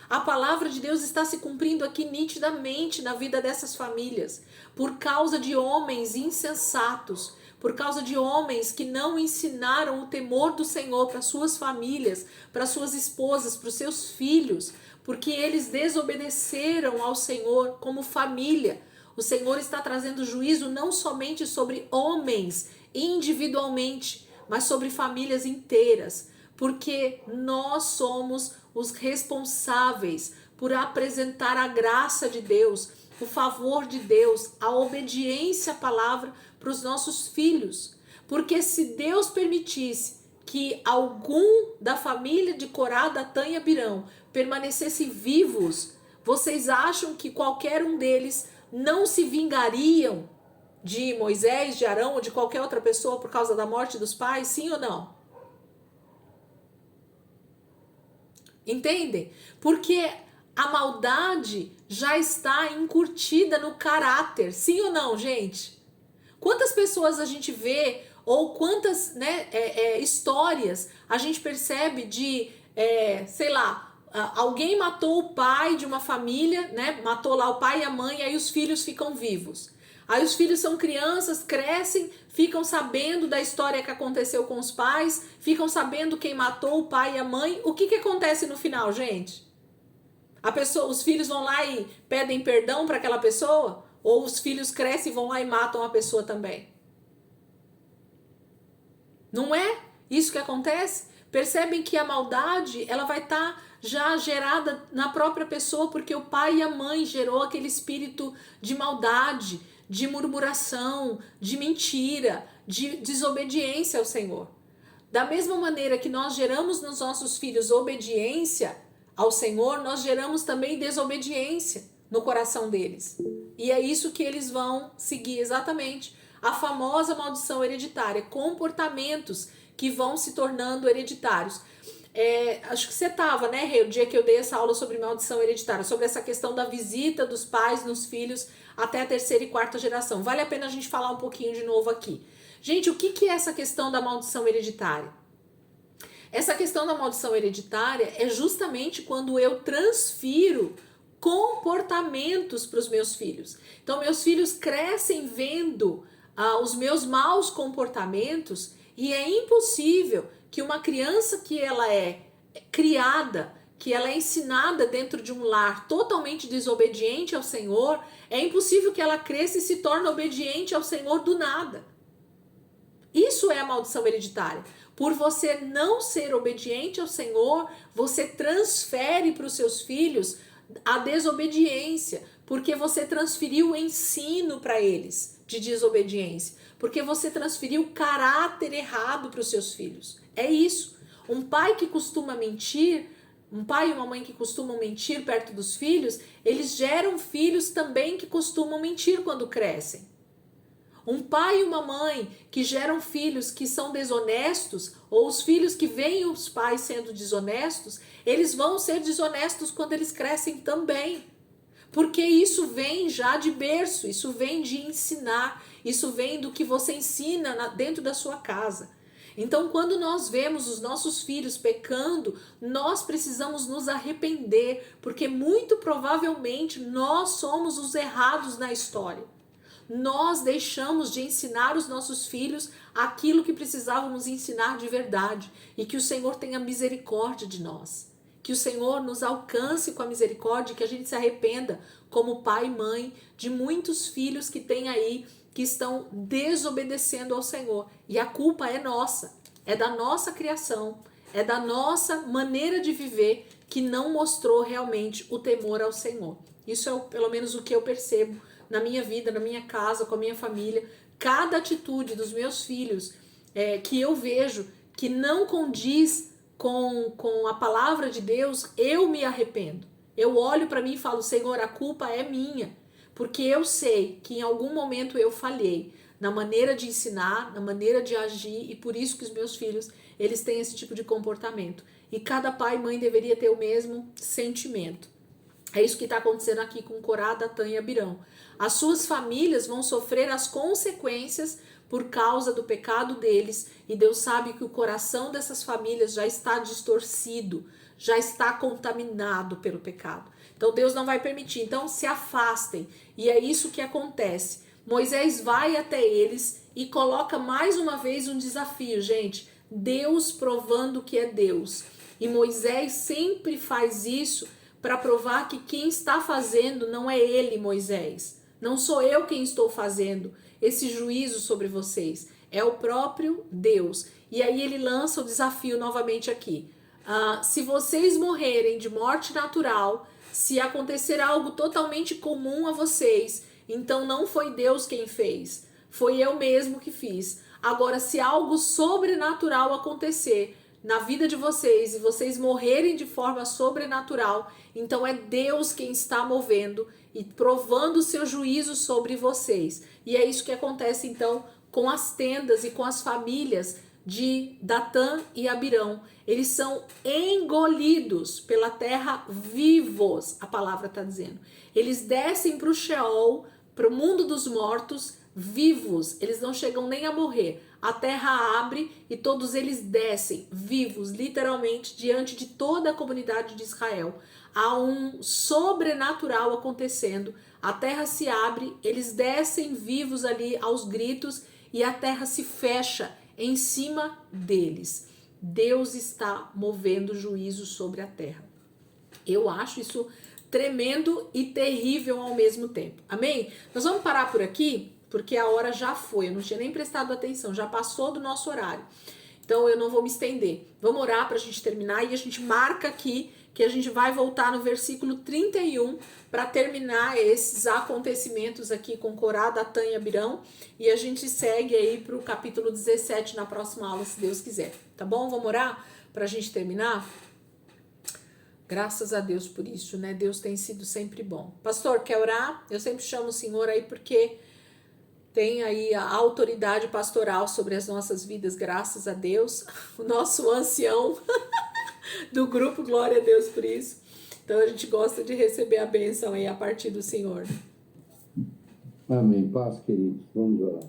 A palavra de Deus está se cumprindo aqui nitidamente na vida dessas famílias, por causa de homens insensatos, por causa de homens que não ensinaram o temor do Senhor para suas famílias, para suas esposas, para os seus filhos, porque eles desobedeceram ao Senhor como família. O Senhor está trazendo juízo não somente sobre homens individualmente, mas sobre famílias inteiras, porque nós somos os responsáveis por apresentar a graça de Deus, o favor de Deus, a obediência à palavra para os nossos filhos. Porque se Deus permitisse que algum da família de Corá, Datã e Abirão permanecessem vivos, vocês acham que qualquer um deles não se vingariam de Moisés, de Arão ou de qualquer outra pessoa por causa da morte dos pais? Sim ou não? Entendem? Porque a maldade já está encurtida no caráter. Sim ou não, gente? Quantas pessoas a gente vê, ou quantas, né, histórias a gente percebe de, sei lá, alguém matou o pai de uma família, né? Matou lá o pai e a mãe, e aí os filhos ficam vivos. Aí os filhos são crianças, crescem, ficam sabendo da história que aconteceu com os pais, ficam sabendo quem matou o pai e a mãe. O que acontece no final, gente? Os filhos vão lá e pedem perdão para aquela pessoa? Ou os filhos crescem e vão lá e matam a pessoa também? Não é isso que acontece? Percebem que a maldade, ela vai estar já gerada na própria pessoa, porque o pai e a mãe gerou aquele espírito de maldade, de murmuração, de mentira, de desobediência ao Senhor. Da mesma maneira que nós geramos nos nossos filhos obediência ao Senhor, nós geramos também desobediência no coração deles. E é isso que eles vão seguir exatamente. A famosa maldição hereditária, comportamentos que vão se tornando hereditários. Acho que você estava, né, Rê, o dia que eu dei essa aula sobre maldição hereditária, sobre essa questão da visita dos pais nos filhos até a terceira e quarta geração. Vale a pena a gente falar um pouquinho de novo aqui. Gente, o que é essa questão da maldição hereditária? Essa questão da maldição hereditária é justamente quando eu transfiro comportamentos para os meus filhos. Então, meus filhos crescem vendo os meus maus comportamentos, e é impossível que uma criança que ela é criada, que ela é ensinada dentro de um lar totalmente desobediente ao Senhor, é impossível que ela cresça e se torne obediente ao Senhor do nada. Isso é a maldição hereditária. Por você não ser obediente ao Senhor, você transfere para os seus filhos a desobediência, porque você transferiu o ensino para eles de desobediência, porque você transferiu o caráter errado para os seus filhos. É isso. Um pai que costuma mentir, um pai e uma mãe que costumam mentir perto dos filhos, eles geram filhos também que costumam mentir quando crescem. Um pai e uma mãe que geram filhos que são desonestos, ou os filhos que veem os pais sendo desonestos, eles vão ser desonestos quando eles crescem também. Porque isso vem já de berço, isso vem de ensinar, isso vem do que você ensina dentro da sua casa. Então, quando nós vemos os nossos filhos pecando, nós precisamos nos arrepender, porque muito provavelmente nós somos os errados na história. Nós deixamos de ensinar os nossos filhos aquilo que precisávamos ensinar de verdade, e que o Senhor tenha misericórdia de nós. Que o Senhor nos alcance com a misericórdia e que a gente se arrependa como pai e mãe de muitos filhos que tem aí, que estão desobedecendo ao Senhor. E a culpa é nossa, é da nossa criação, é da nossa maneira de viver que não mostrou realmente o temor ao Senhor. Isso é pelo menos o que eu percebo na minha vida, na minha casa, com a minha família. Cada atitude dos meus filhos que eu vejo que não condiz com a palavra de Deus, eu me arrependo. Eu olho para mim e falo, Senhor, a culpa é minha, porque eu sei que em algum momento eu falhei na maneira de ensinar, na maneira de agir, e por isso que os meus filhos, eles têm esse tipo de comportamento. E cada pai e mãe deveria ter o mesmo sentimento. É isso que está acontecendo aqui com Corá, Datã e Abirão. As suas famílias vão sofrer as consequências por causa do pecado deles, e Deus sabe que o coração dessas famílias já está distorcido, já está contaminado pelo pecado. Então Deus não vai permitir. Então se afastem, e é isso que acontece. Moisés vai até eles e coloca mais uma vez um desafio, gente. Deus provando que é Deus. E Moisés sempre faz isso para provar que quem está fazendo não é ele, Moisés. Não sou eu quem estou fazendo esse juízo sobre vocês. É o próprio Deus. E aí ele lança o desafio novamente aqui. Se vocês morrerem de morte natural, se acontecer algo totalmente comum a vocês, então não foi Deus quem fez, foi eu mesmo que fiz. Agora, se algo sobrenatural acontecer na vida de vocês e vocês morrerem de forma sobrenatural, então é Deus quem está movendo e provando o seu juízo sobre vocês. E é isso que acontece então com as tendas e com as famílias de Datã e Abirão. Eles são engolidos pela terra vivos, a palavra está dizendo. Eles descem para o Sheol, para o mundo dos mortos, vivos. Eles não chegam nem a morrer. A terra abre e todos eles descem vivos, literalmente, diante de toda a comunidade de Israel. Há um sobrenatural acontecendo. A terra se abre, eles descem vivos ali aos gritos e a terra se fecha em cima deles. Deus está movendo juízo sobre a terra. Eu acho isso tremendo e terrível ao mesmo tempo. Amém? Nós vamos parar por aqui, porque a hora já foi. Eu não tinha nem prestado atenção, já passou do nosso horário. Então eu não vou me estender. Vamos orar para a gente terminar e a gente marca aqui que a gente vai voltar no versículo 31 para terminar esses acontecimentos aqui com Corá, Datã e Abirão. E a gente segue aí para o capítulo 17 na próxima aula, se Deus quiser. Tá bom? Vamos orar para a gente terminar? Graças a Deus por isso, né? Deus tem sido sempre bom. Pastor, quer orar? Eu sempre chamo o senhor aí porque tem aí a autoridade pastoral sobre as nossas vidas, graças a Deus. O nosso ancião do grupo, glória a Deus por isso. Então a gente gosta de receber a bênção aí a partir do Senhor. Amém. Paz, queridos. Vamos orar.